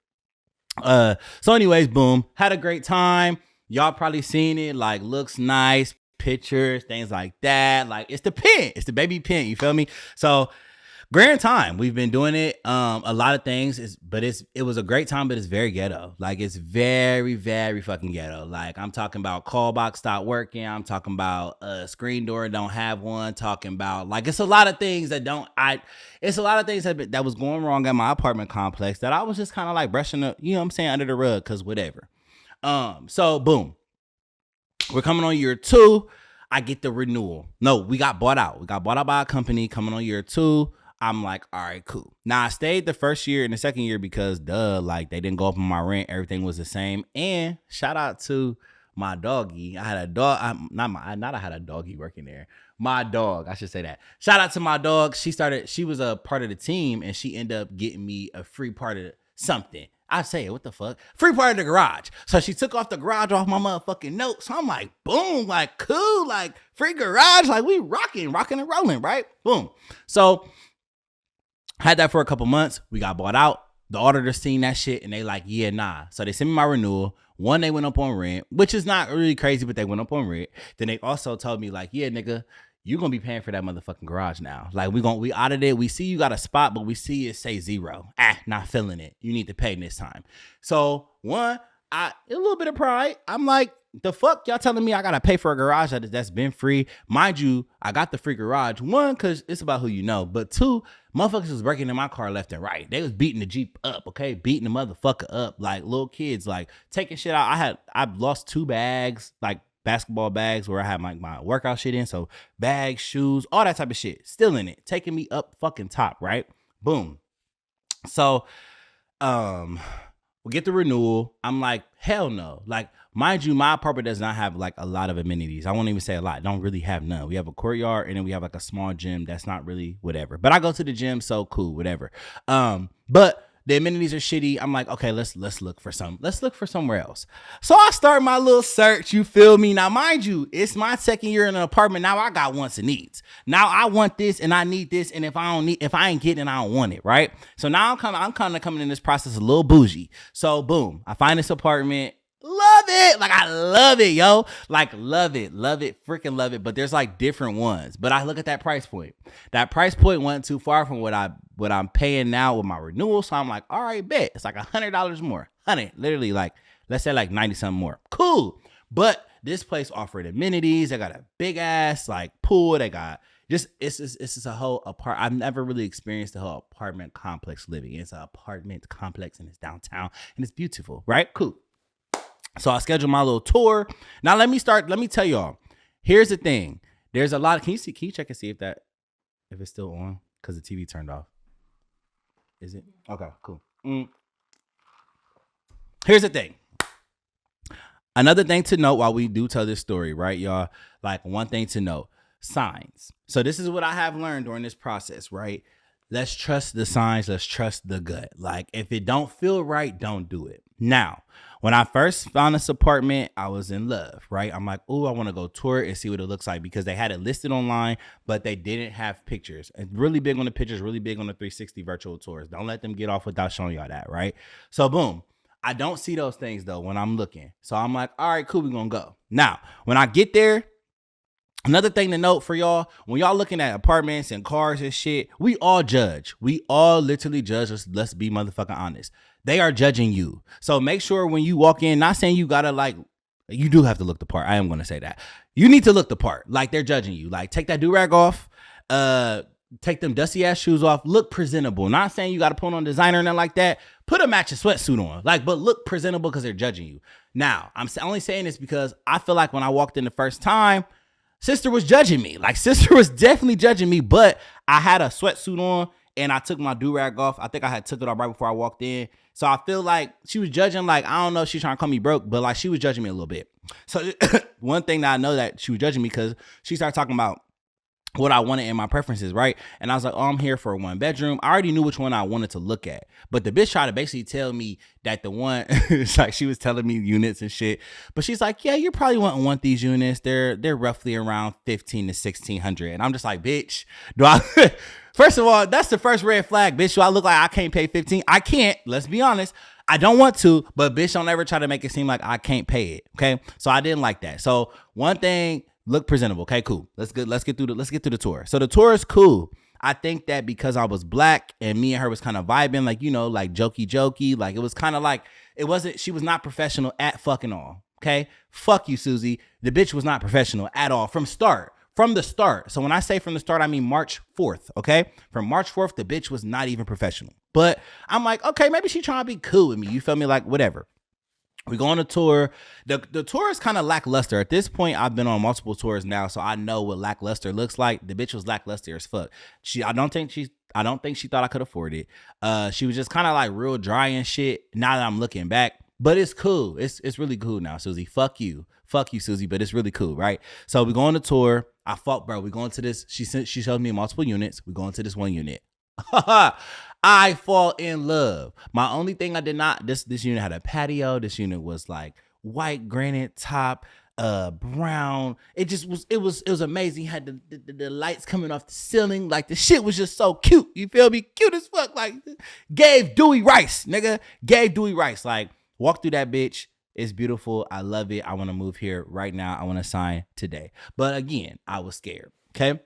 So anyways, boom. Had a great time. Y'all probably seen it. Like looks nice. Pictures, things like that. Like it's the pen, it's the baby pen, you feel me? So grand time. We've been doing it. A lot of things it was a great time, but it's very ghetto. Like it's very, very fucking ghetto. Like I'm talking about call box stopped working. I'm talking about screen door don't have one. Talking about like it's a lot of things that was going wrong at my apartment complex that I was just kind of like brushing up, you know what I'm saying, under the rug, cause whatever. So boom. We're coming on year 2. I get the renewal. No, we got bought out. We got bought out by a company coming on year 2. I'm like, all right, cool. Now I stayed the first year and the second year because like they didn't go up on my rent. Everything was the same. And shout out to my doggy. I had a dog. I had a doggy working there. My dog, I should say that. Shout out to my dog. She was a part of the team and she ended up getting me a free part of something. I say, what the fuck? Free part of the garage. So she took off the garage off my motherfucking note. So I'm like, boom, like cool, like free garage. Like we rocking and rolling, right? Boom. So had that for a couple months. We got bought out. The auditor seen that shit and they like, yeah, nah. So they sent me my renewal. One, they went up on rent, which is not really crazy, but they went up on rent. Then they also told me like, yeah, nigga, you're going to be paying for that motherfucking garage now. Like we audited it. We see you got a spot, but we see it say 0. Not feeling it. You need to pay this time. So one, a little bit of pride. I'm like, the fuck y'all telling me I got to pay for a garage that's been free. Mind you, I got the free garage. One, cause it's about who you know. But two, motherfuckers was breaking in my car left and right. They was beating the Jeep up. Okay. Beating the motherfucker up. Like little kids, like taking shit out. I've lost 2 bags, like basketball bags where I had my workout shit in. So bags, shoes, all that type of shit still in it, taking me up fucking top, right? Boom. So, we get the renewal. I'm like, hell no. Like, mind you, my apartment does not have like a lot of amenities. I won't even say a lot. Don't really have none. We have a courtyard and then we have like a small gym. That's not really whatever, but I go to the gym. So cool, whatever. But the amenities are shitty. I'm like, okay, let's look for somewhere else. So I start my little search. You feel me? Now, mind you, it's my second year in an apartment. Now I got wants and needs. Now I want this and I need this. And if I ain't getting it, I don't want it. Right. So now I'm kind of coming in this process a little bougie. So boom, I find this apartment. Love it. Like, I love it, yo. Like, love it, freaking love it. But there's like different ones. But I look at that price point. That price point wasn't too far from what I'm paying now with my renewal. So I'm like, all right, bet. It's like $100 more. Literally, like, let's say like 90 something more. Cool. But this place offered amenities. They got a big ass like pool. They got it's just a whole I've never really experienced the whole apartment complex living. It's an apartment complex and it's downtown and it's beautiful, right? Cool. So I scheduled my little tour. Now let me tell y'all. Here's the thing. There's a lot. Can you check and see if it's still on? Because the TV turned off. Is it? Okay, cool. Here's the thing. Another thing to note while we do tell this story, right, y'all? Like, one thing to note, signs. So this is what I have learned during this process, right? Let's trust the signs. Let's trust the gut. Like, if it don't feel right, don't do it. Now, when I first found this apartment, I was in love, right? I'm like, oh, I want to go tour it and see what it looks like, because they had it listed online, but they didn't have pictures. And really big on the pictures, really big on the 360 virtual tours. Don't let them get off without showing y'all that, right? So boom. I don't see those things though when I'm looking. So I'm like, all right, cool, we're going to go. Now, when I get there, another thing to note for y'all, when y'all looking at apartments and cars and shit, we all judge. We all literally judge. Let's be motherfucking honest. They are judging you. So make sure when you walk in, not saying you gotta like, you do have to look the part. I am going to say that. You need to look the part. Like, they're judging you. Like, take that do-rag off. Take them dusty ass shoes off. Look presentable. Not saying you got to put on designer or nothing like that. Put a matching sweatsuit on. Like, but look presentable because they're judging you. Now, I'm only saying this because I feel like when I walked in the first time, sister was judging me. Like, sister was definitely judging me, but I had a sweatsuit on and I took my do-rag off. I think I had took it off right before I walked in. So I feel like she was judging, like, I don't know if she's trying to call me broke, but like, she was judging me a little bit. So one thing that I know that she was judging me because she started talking about what I wanted in my preferences, right? And I was like, oh, I'm here for a 1-bedroom. I already knew which one I wanted to look at. But the bitch tried to basically tell me that the one, it's like she was telling me units and shit. But she's like, yeah, you probably wouldn't want these units. They're roughly around 15 to 1600. And I'm just like, bitch, do I... First of all, that's the first red flag, bitch. Do I look like I can't pay 15? I can't. Let's be honest. I don't want to, but bitch, don't ever try to make it seem like I can't pay it. Okay. So I didn't like that. So one thing, look presentable. Okay, cool. Let's get through the tour. So the tour is cool. I think that because I was black and me and her was kind of vibing, like, you know, like jokey, like it was kind of like, she was not professional at fucking all. Okay. Fuck you, Susie. The bitch was not professional at all from the start. So when I say from the start, I mean March 4th. Okay. From March 4th, the bitch was not even professional, but I'm like, okay, maybe she trying to be cool with me. You feel me? Like, whatever. We go on a tour. The tour is kind of lackluster. At this point, I've been on multiple tours now, so I know what lackluster looks like. The bitch was lackluster as fuck. I don't think she thought I could afford it. She was just kind of like real dry and shit. Now that I'm looking back, but it's cool. It's really cool now, Susie. Fuck you, Susie. But it's really cool, right? So we go on the tour. I fought, bro. We go into this. She showed me multiple units. We go into this one unit. I fall in love. My only thing I did not, this unit had a patio. This unit was like white granite top, brown. It was amazing. Had the lights coming off the ceiling. Like, the shit was just so cute. You feel me? Cute as fuck. Like, gave Dewey rice, nigga. Gave Dewey rice. Like, walk through that bitch. It's beautiful. I love it. I want to move here right now. I want to sign today. But again, I was scared. Okay.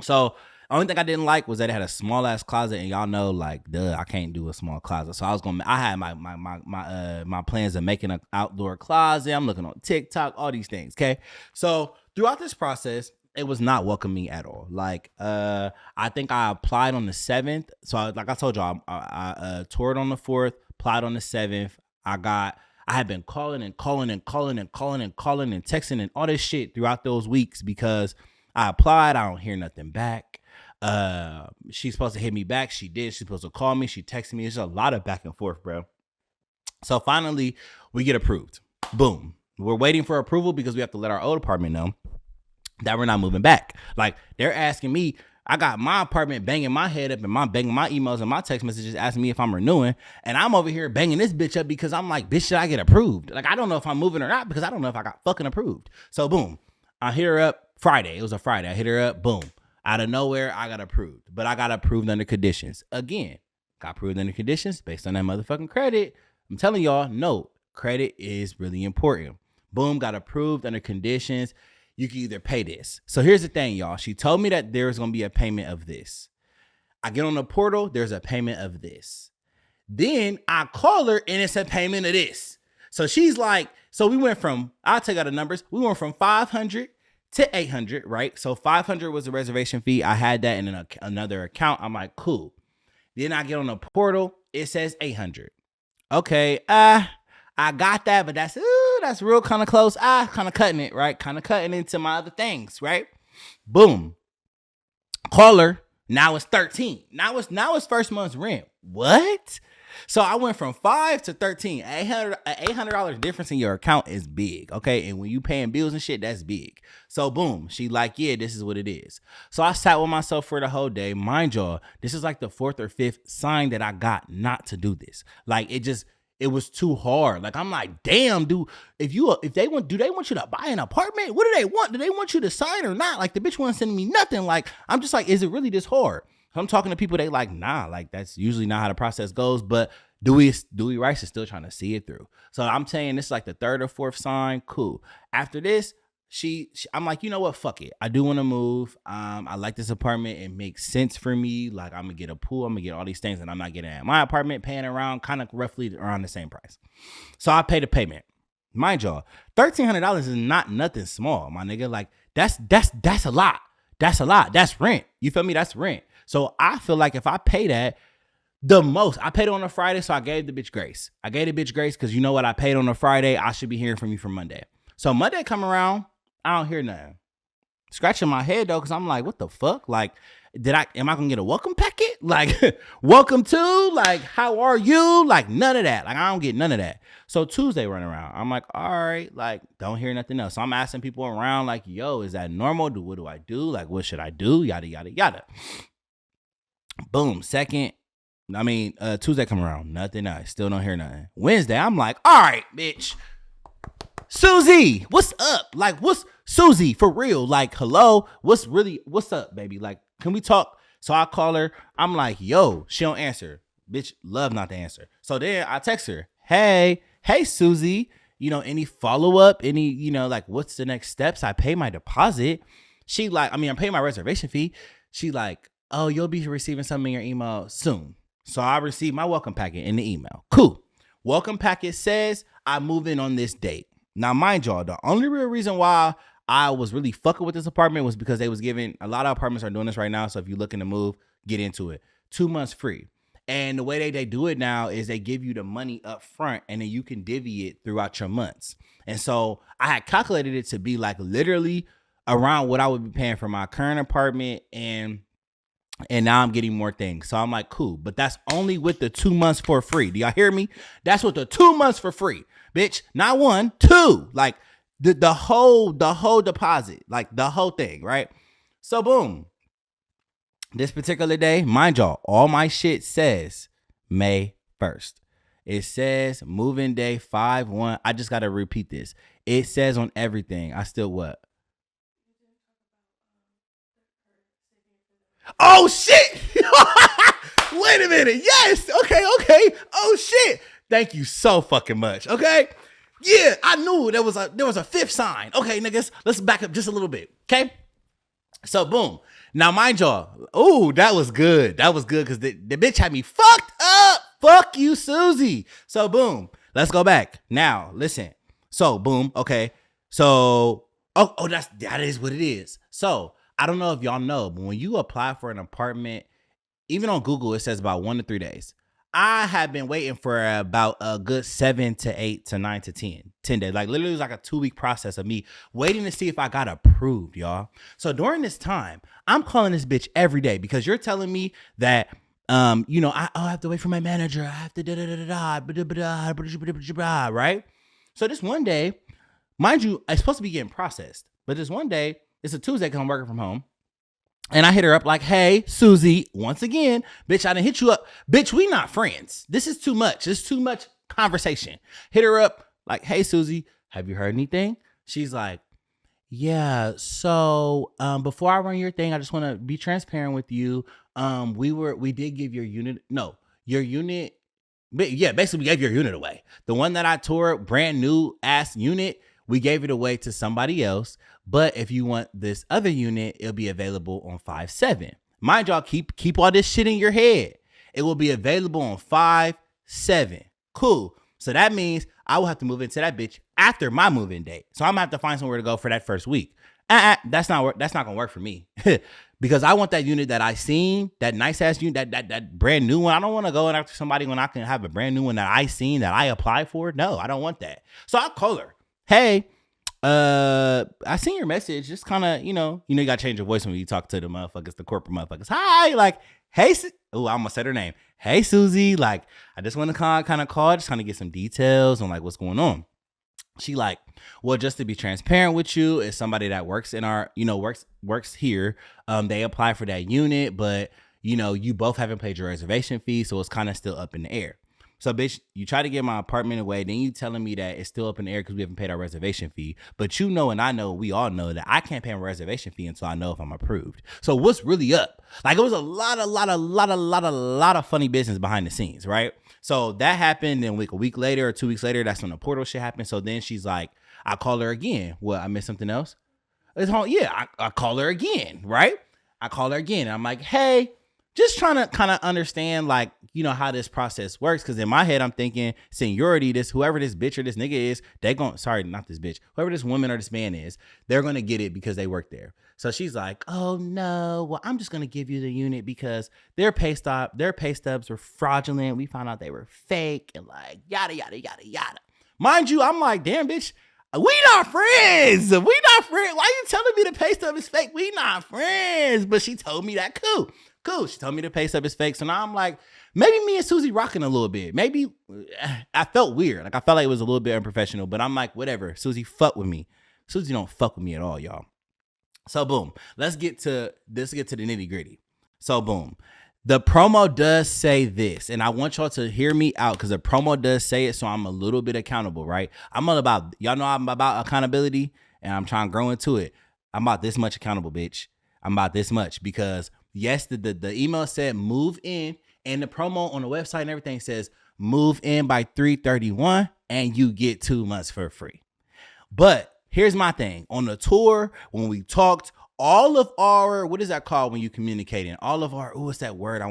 So only thing I didn't like was that it had a small ass closet, and y'all know, like, I can't do a small closet. So I had my plans of making an outdoor closet. I'm looking on TikTok, all these things. Okay. So throughout this process, it was not welcoming at all. Like, I think I applied on the 7th. So like I told y'all, I toured on the 4th, applied on the 7th. I had been calling and texting and all this shit throughout those weeks because I applied. I don't hear nothing back. She's supposed to hit me back. She did. She's supposed to call me. She texted me. It's a lot of back and forth, bro. So finally we get approved. Boom. We're waiting for approval because we have to let our old apartment know that we're not moving back. Like, they're asking me, I got my apartment banging my head up and banging my emails and my text messages asking me if I'm renewing. And I'm over here banging this bitch up because I'm like, bitch, should I get approved? Like, I don't know if I'm moving or not because I don't know if I got fucking approved. So boom, I hit her up Friday. It was a Friday. I hit her up. Boom. Out of nowhere, I got approved. But I got approved under conditions. Again, got approved under conditions based on that motherfucking credit. I'm telling y'all, no. Credit is really important. Boom, got approved under conditions. You can either pay this. So here's the thing, y'all. She told me that there's going to be a payment of this. I get on the portal, there's a payment of this. Then I call her and it's a payment of this. So she's like, so we went from, I'll take out the numbers. We went from 500 to 800, right? So 500 was the reservation fee. I had that in another account. I'm like, cool. Then I get on the portal. It says 800. Okay. I got that, but that's real kind of close. Kind of cutting it, right? Kind of cutting into my other things, right? Boom. Call her. Now it's 13. Now it's first month's rent. What? So I went from 5 to 13. $800 difference in your account is big, okay? And when you paying bills and shit, that's big. So boom, she like, yeah, this is what it is. So I sat with myself for the whole day. Mind y'all, this is like the 4th or 5th sign that I got not to do this. Like it was too hard. Like I'm like, damn, dude, do they want you to buy an apartment? What do they want? Do they want you to sign or not? Like the bitch wasn't sending me nothing. Like I'm just like, is it really this hard? I'm talking to people, they like, nah, like that's usually not how the process goes. But Dewey Rice is still trying to see it through. So I'm saying this is like the 3rd or 4th sign. Cool. After this, I'm like, you know what? Fuck it. I do want to move. I like this apartment. It makes sense for me. Like I'm gonna get a pool. I'm gonna get all these things that I'm not getting at my apartment, paying around kind of roughly around the same price. So I pay the payment. Mind y'all, $1,300 is not nothing small, my nigga. Like that's a lot. That's a lot. That's rent. You feel me? That's rent. So I feel like if I pay that, the most, I paid it on a Friday, so I gave the bitch grace. I gave the bitch grace because you know what? I paid on a Friday. I should be hearing from you for Monday. So Monday come around, I don't hear nothing. Scratching my head though, because I'm like, what the fuck? Like, am I gonna get a welcome packet? Like, welcome to, like, how are you? Like, none of that. Like, I don't get none of that. So Tuesday run around. I'm like, all right, like, don't hear nothing else. So I'm asking people around, like, yo, is that normal? What do I do? Like, what should I do? Yada, yada, yada. Boom. Tuesday come around. Nothing else. Still don't hear nothing. Wednesday, I'm like, all right, bitch. Susie, what's up? Like, what's Susie for real? Like, hello? What's up, baby? Like, can we talk? So I call her. I'm like, yo, she don't answer. Bitch, love not to answer. So then I text her, hey, Susie, any follow-up? Any, like, what's the next steps? I pay my deposit. She like, I'm paying my reservation fee. She like, oh, you'll be receiving something in your email soon. So I received my welcome packet in the email. Cool. Welcome packet says I move in on this date. Now, mind y'all, the only real reason why I was really fucking with this apartment was because they was giving, a lot of apartments are doing this right now. So if you're looking to move, get into it. 2 months free. And the way they do it now is they give you the money up front and then you can divvy it throughout your months. And so I had calculated it to be like literally around what I would be paying for my current apartment, and now I'm getting more things. So I'm like, cool. But that's only with the 2 months for free. Do y'all hear me? That's with the 2 months for free. Bitch, not 1, 2. Like the whole deposit. Like the whole thing, right? So boom. This particular day, mind y'all, all my shit says May 1st. It says moving day 5/1. I just got to repeat this. It says on everything. I still what? Oh, shit. Wait a minute. Yes. Okay. Oh, shit. Thank you so fucking much. Okay. Yeah, I knew there was a 5th sign. Okay, niggas, let's back up just a little bit. Okay. So boom. Now, mind y'all. Oh, that was good. That was good because the bitch had me fucked up. Fuck you, Susie. So boom. Let's go back. Now, listen. So boom. Okay. So, that is what it is. So I don't know if y'all know, but when you apply for an apartment, even on Google, it says about 1 to 3 days. I have been waiting for about a good 7 to 8 to 9 to 10 days. Like literally it was like a 2-week process of me waiting to see if I got approved, y'all. So during this time, I'm calling this bitch every day because you're telling me that, I have to wait for my manager. I have to right? So this one day, mind you, it's supposed to be getting processed. But this one day, it's a Tuesday because I'm working from home. And I hit her up like, hey, Susie, once again, bitch, I done hit you up. Bitch, we not friends. This is too much. This is too much conversation. Hit her up like, hey, Susie, have you heard anything? She's like, yeah, so before I run your thing, I just want to be transparent with you. We did give your unit basically we gave your unit away. The one that I tore, brand new ass unit, we gave it away to somebody else. But if you want this other unit, it'll be available on 5/7. Mind y'all, keep all this shit in your head. It will be available on 5/7. Cool. So that means I will have to move into that bitch after my move-in date. So I'm gonna have to find somewhere to go for that first week. That's not gonna work for me. Because I want that unit that I seen, that nice ass unit, that brand new one. I don't want to go in after somebody when I can have a brand new one that I seen that I applied for. No, I don't want that. So I call her. Hey, I seen your message. Just kind of, you got to change your voice when you talk to the motherfuckers, the corporate motherfuckers. Hi, like, hey, I'm gonna say her name. Hey, Susie, like, I just want to kind of call, just kind of get some details on like what's going on. She like, well, just to be transparent with you, is somebody that works in our, works here. They apply for that unit, but you both haven't paid your reservation fee, so it's kind of still up in the air. So, bitch, you try to get my apartment away, then you telling me that it's still up in the air because we haven't paid our reservation fee. But you know, and I know, we all know that I can't pay my reservation fee until I know if I'm approved. So what's really up? Like, it was a lot of funny business behind the scenes, right? So that happened, and a week later or 2 weeks later, that's when the portal shit happened. So then she's like, I call her again. What, I missed something else? It's home. Yeah, I call her again, right? I call her again. I'm like, hey, just trying to kind of understand, like, how this process works. Because in my head, I'm thinking seniority, whoever this bitch or this nigga is, not this bitch, whoever this woman or this man is, they're going to get it because they work there. So she's like, oh no, well, I'm just going to give you the unit because their pay stubs were fraudulent. We found out they were fake and like yada, yada, yada, yada. Mind you, I'm like, damn, bitch, we not friends. Why you telling me the pay stub is fake? We not friends. But she told me that. Cool. She told me the pay stub is fake. So now I'm like, maybe me and Susie rocking a little bit. Maybe I felt weird. Like, I felt like it was a little bit unprofessional, but I'm like, whatever. Susie fuck with me. Susie don't fuck with me at all, y'all. So boom, let's get to the nitty gritty. So boom, the promo does say this, and I want y'all to hear me out because the promo does say it. So I'm a little bit accountable, right? I'm about accountability, and I'm trying to grow into it. I'm about this much accountable, bitch. I'm about this much because yes, the email said move in, and the promo on the website and everything says move in by 3/31 and you get 2 months for free. But here's my thing. On the tour, when we talked, all of our, what is that called when you communicating? All of our, what's that word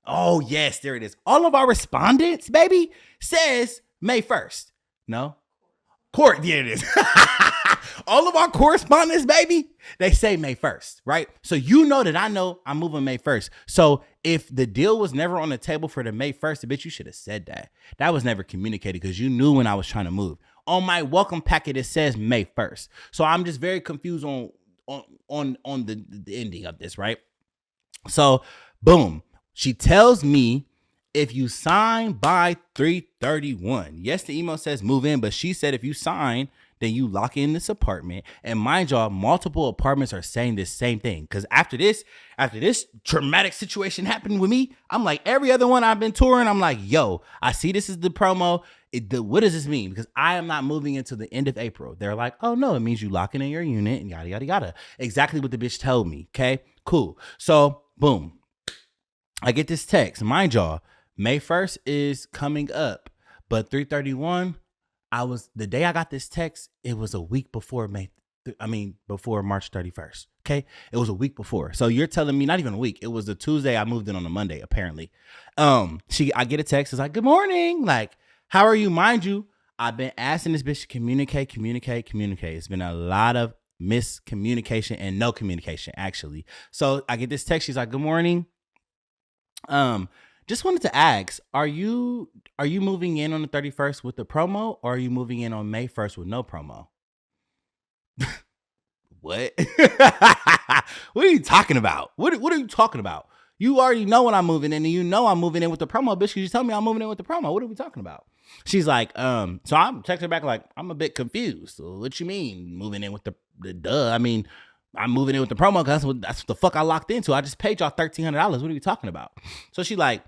oh yes, there it is. All of our respondents, baby, says May 1st. No? Yeah, it is. All of our correspondents, baby, they say May 1st, right? So that I know I'm moving May 1st. So if the deal was never on the table for the May 1st, bitch, you should have said that. That was never communicated because you knew when I was trying to move. On my welcome packet, it says May 1st. So I'm just very confused on the ending of this, right? So boom, she tells me if you sign by 3/31, yes, the email says move in, but she said if you sign, then you lock in this apartment. And mind y'all, multiple apartments are saying this same thing. Because after this traumatic situation happened with me, I'm like, every other one I've been touring, I'm like, yo, I see this is the promo. What does this mean? Because I am not moving until the end of April. They're like, oh no, it means you locking in your unit and yada, yada, yada. Exactly what the bitch told me. Okay, cool. So boom, I get this text. Mind y'all, May 1st is coming up, but 3/31, the day I got this text, it was a week before before March 31st. Okay. It was a week before. So you're telling me not even a week. It was the Tuesday. I moved in on a Monday, apparently. I get a text. It's like, good morning. Like, how are you? Mind you, I've been asking this bitch to communicate. It's been a lot of miscommunication and no communication, actually. So I get this text. She's like, good morning. Just wanted to ask, are you moving in on the 31st with the promo, or are you moving in on May 1st with no promo? What? What are you talking about? What are you talking about? You already know when I'm moving in, and you know I'm moving in with the promo, bitch. You tell me I'm moving in with the promo. What are we talking about? She's like, so I'm texting her back like, I'm a bit confused. So what you mean moving in with the duh? I mean, I'm moving in with the promo because that's what the fuck I locked into. I just paid y'all $1,300. What are you talking about? So she like,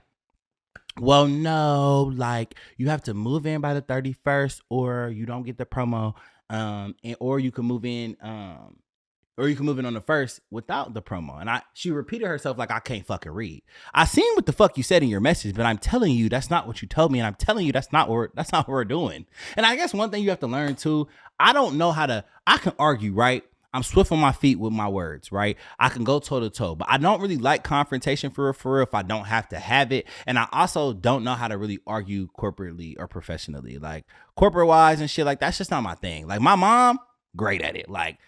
well, no, like you have to move in by the 31st or you don't get the promo. Or you can move in Or you can move in on the first without the promo. And she repeated herself like, I can't fucking read. I seen what the fuck you said in your message, but I'm telling you that's not what you told me, and I'm telling you that's not what we're doing. And I guess one thing you have to learn too, I don't know how to. I can argue, right? I'm swift on my feet with my words, right? I can go toe to toe, but I don't really like confrontation for real if I don't have to have it. And I also don't know how to really argue corporately or professionally, like corporate wise and shit. Like that's just not my thing. Like my mom, great at it. Like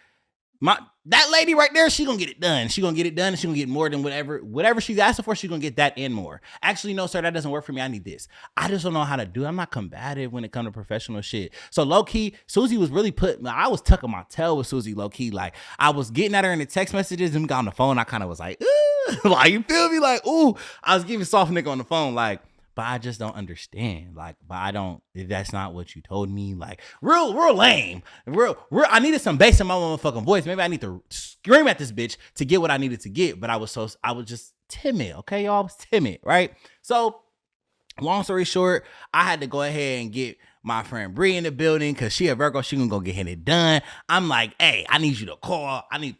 that lady right there, she gonna get it done. She gonna get it done, and she gonna get more than whatever she's asking for. She gonna get that and more. Actually, no, sir, that doesn't work for me. I need this. I just don't know how to do it. I'm not combative when it comes to professional shit. So low key, Susie was really I was tucking my tail with Susie low key. Like I was getting at her in the text messages, and we got on the phone. I kind of was like, ooh, like you feel me? Like ooh, I was giving soft nigga on the phone, like. But I just don't understand. Like, but I don't, if that's not what you told me, like, real lame. Real, I needed some bass in my motherfucking voice. Maybe I need to scream at this bitch to get what I needed to get. But I was just timid. Okay, y'all? I was timid, right? So, long story short, I had to go ahead and get my friend Bree in the building because she a Virgo. She gonna go get it done. I'm like, hey, I need you to call. I need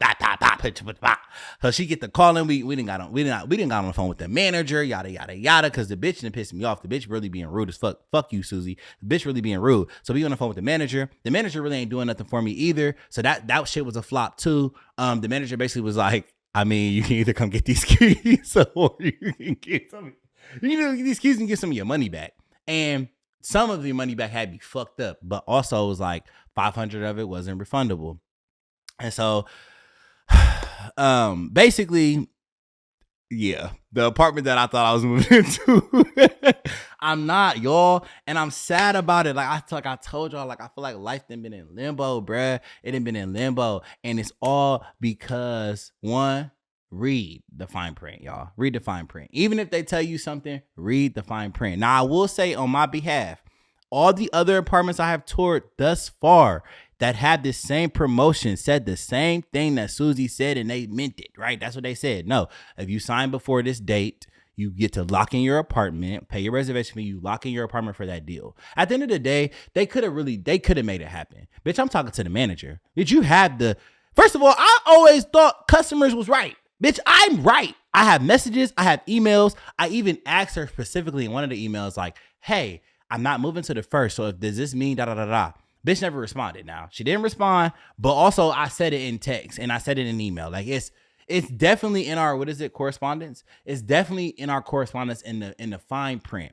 so she get the call and we didn't got on the phone with the manager, yada yada yada, because the bitch done pissed me off. The bitch really being rude as fuck. Fuck you, Susie. The bitch really being rude. So we on the phone with the manager. The manager really ain't doing nothing for me either. So that shit was a flop too. The manager basically was like, I mean, you can either come get these keys or you can get some. You can get these keys and get some of your money back. And some of the money back had to be fucked up, but also it was like 500 of it wasn't refundable. And so, basically, yeah, the apartment that I thought I was moving into, I'm not, y'all, and I'm sad about it. Like I told y'all, like I feel like life done been in limbo, bruh. It done been in limbo, and it's all because one. Read the fine print, y'all. Read the fine print. Even if they tell you something, read the fine print. Now, I will say on my behalf, all the other apartments I have toured thus far that had this same promotion said the same thing that Susie said, and they meant it, right? That's what they said. No, if you sign before this date, you get to lock in your apartment, pay your reservation fee, you lock in your apartment for that deal. At the end of the day, they could have made it happen. Bitch, I'm talking to the manager. Did you have first of all, I always thought customers was right. Bitch, I'm right. I have messages. I have emails. I even asked her specifically in one of the emails, like, hey, I'm not moving to the first. So does this mean da da da da? Bitch never responded now. She didn't respond, but also I said it in text and I said it in email. Like it's definitely in our, correspondence? It's definitely in our correspondence in the fine print.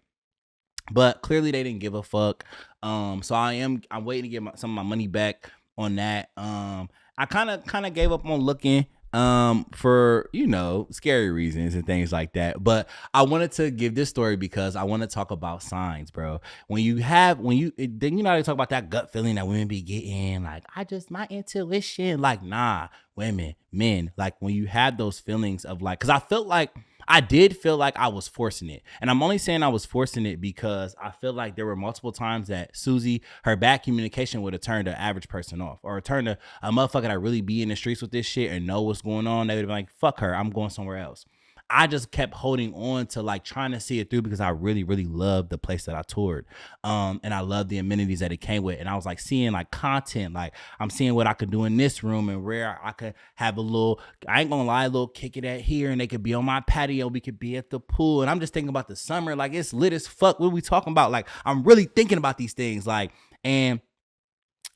But clearly they didn't give a fuck. So I'm waiting to get some of my money back on that. I kind of gave up on looking for, scary reasons and things like that. But I wanted to give this story because I want to talk about signs, bro. Then they talk about that gut feeling that women be getting, like, my intuition, like, nah, women, men, like when you have those feelings of like, cause I did feel like I was forcing it. And I'm only saying I was forcing it because I feel like there were multiple times that Susie, her bad communication would have turned an average person off, or turned a motherfucker that really be in the streets with this shit and know what's going on. They would have been like, fuck her, I'm going somewhere else. I just kept holding on to like trying to see it through because I really, really loved the place that I toured. And I loved the amenities that it came with. And I was like seeing like content, like I'm seeing what I could do in this room and where I could have a little, I ain't gonna lie, a little kick it at here, and they could be on my patio. We could be at the pool. And I'm just thinking about the summer. Like it's lit as fuck. What are we talking about? Like I'm really thinking about these things. Like, and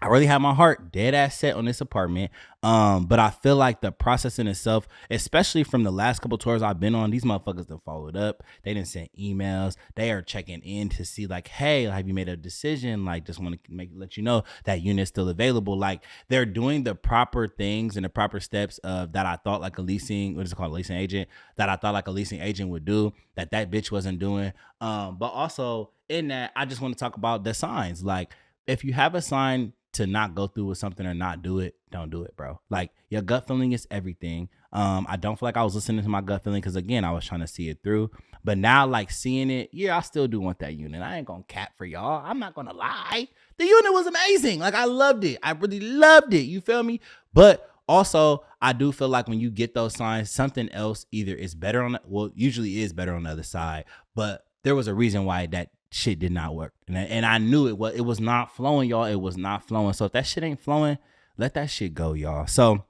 I really have my heart dead ass set on this apartment. But I feel like the process in itself, especially from the last couple tours I've been on, these motherfuckers that followed up. They didn't send emails. They are checking in to see like, hey, have you made a decision? Like, just want to let you know that unit's still available. Like they're doing the proper things and the proper steps of that I thought like a leasing agent, that I thought like a leasing agent would do, that bitch wasn't doing. But also in that, I just want to talk about the signs. Like if you have a sign to not go through with something or not do it, don't do it, bro. Like your gut feeling is everything. I don't feel like I was listening to my gut feeling because again, I was trying to see it through. But now like seeing it, yeah, I still do want that unit. I ain't gonna cap for y'all. I'm not gonna lie. The unit was amazing. Like I loved it. I really loved it. You feel me? But also, I do feel like when you get those signs, something else either is better usually is better on the other side. But there was a reason why that shit did not work. And I knew it was not flowing, y'all. It was not flowing. So if that shit ain't flowing, let that shit go, y'all. So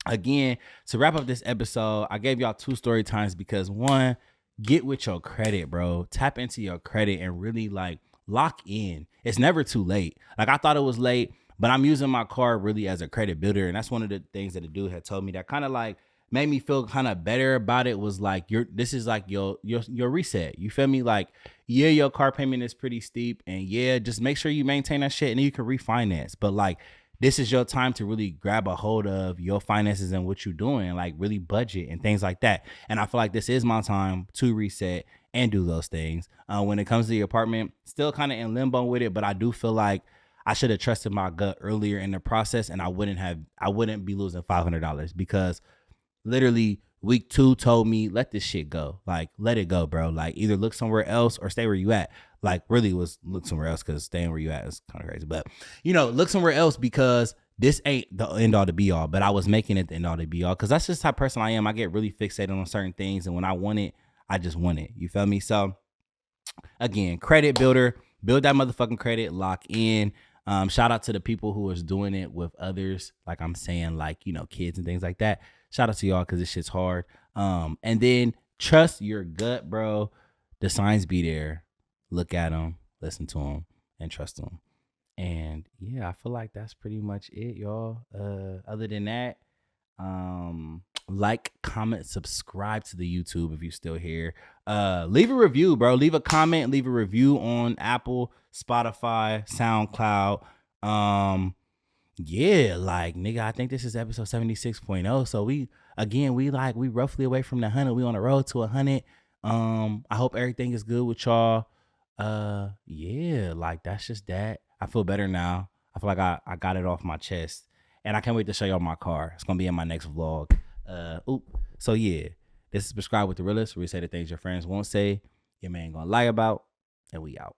again, to wrap up this episode, I gave y'all 2 story times because one, get with your credit, bro. Tap into your credit and really like lock in. It's never too late. Like I thought it was late, but I'm using my car really as a credit builder. And that's one of the things that the dude had told me that kind of like made me feel kind of better about it, was like this is like your reset. You feel me? Like, yeah, your car payment is pretty steep, and yeah, just make sure you maintain that shit and then you can refinance. But like, this is your time to really grab a hold of your finances and what you're doing, like really budget and things like that. And I feel like this is my time to reset and do those things. When it comes to the apartment, still kind of in limbo with it, but I do feel like I should have trusted my gut earlier in the process, and I wouldn't be losing $500, because literally week 2 told me, let this shit go. Like, let it go, bro. Like, either look somewhere else or stay where you at. Like, really was look somewhere else, because staying where you at is kind of crazy. But, look somewhere else, because this ain't the end all to be all. But I was making it the end all to be all, because that's just the type of person I am. I get really fixated on certain things, and when I want it, I just want it. You feel me? So, again, credit builder, build that motherfucking credit, lock in. Shout out to the people who is doing it with others. Like I'm saying, like, kids and things like that. Shout out to y'all, because this shit's hard. And then trust your gut, bro. The signs be there. Look at them, listen to them, and trust them. And yeah, I feel like that's pretty much it, y'all. Other than that, like, comment, subscribe to the YouTube if you're still here. Leave a review, bro. Leave a comment, leave a review on Apple, Spotify, SoundCloud. Yeah, like, nigga, I think this is episode 76.0. So we roughly away from the 100. We on the road to 100. I hope everything is good with y'all. Yeah, like, that's just that. I feel better now. I feel like I got it off my chest, and I can't wait to show y'all my car. It's gonna be in my next vlog. So yeah, this is Prescribe with the Realness, where we say the things your friends won't say, your man gonna lie about, and we out.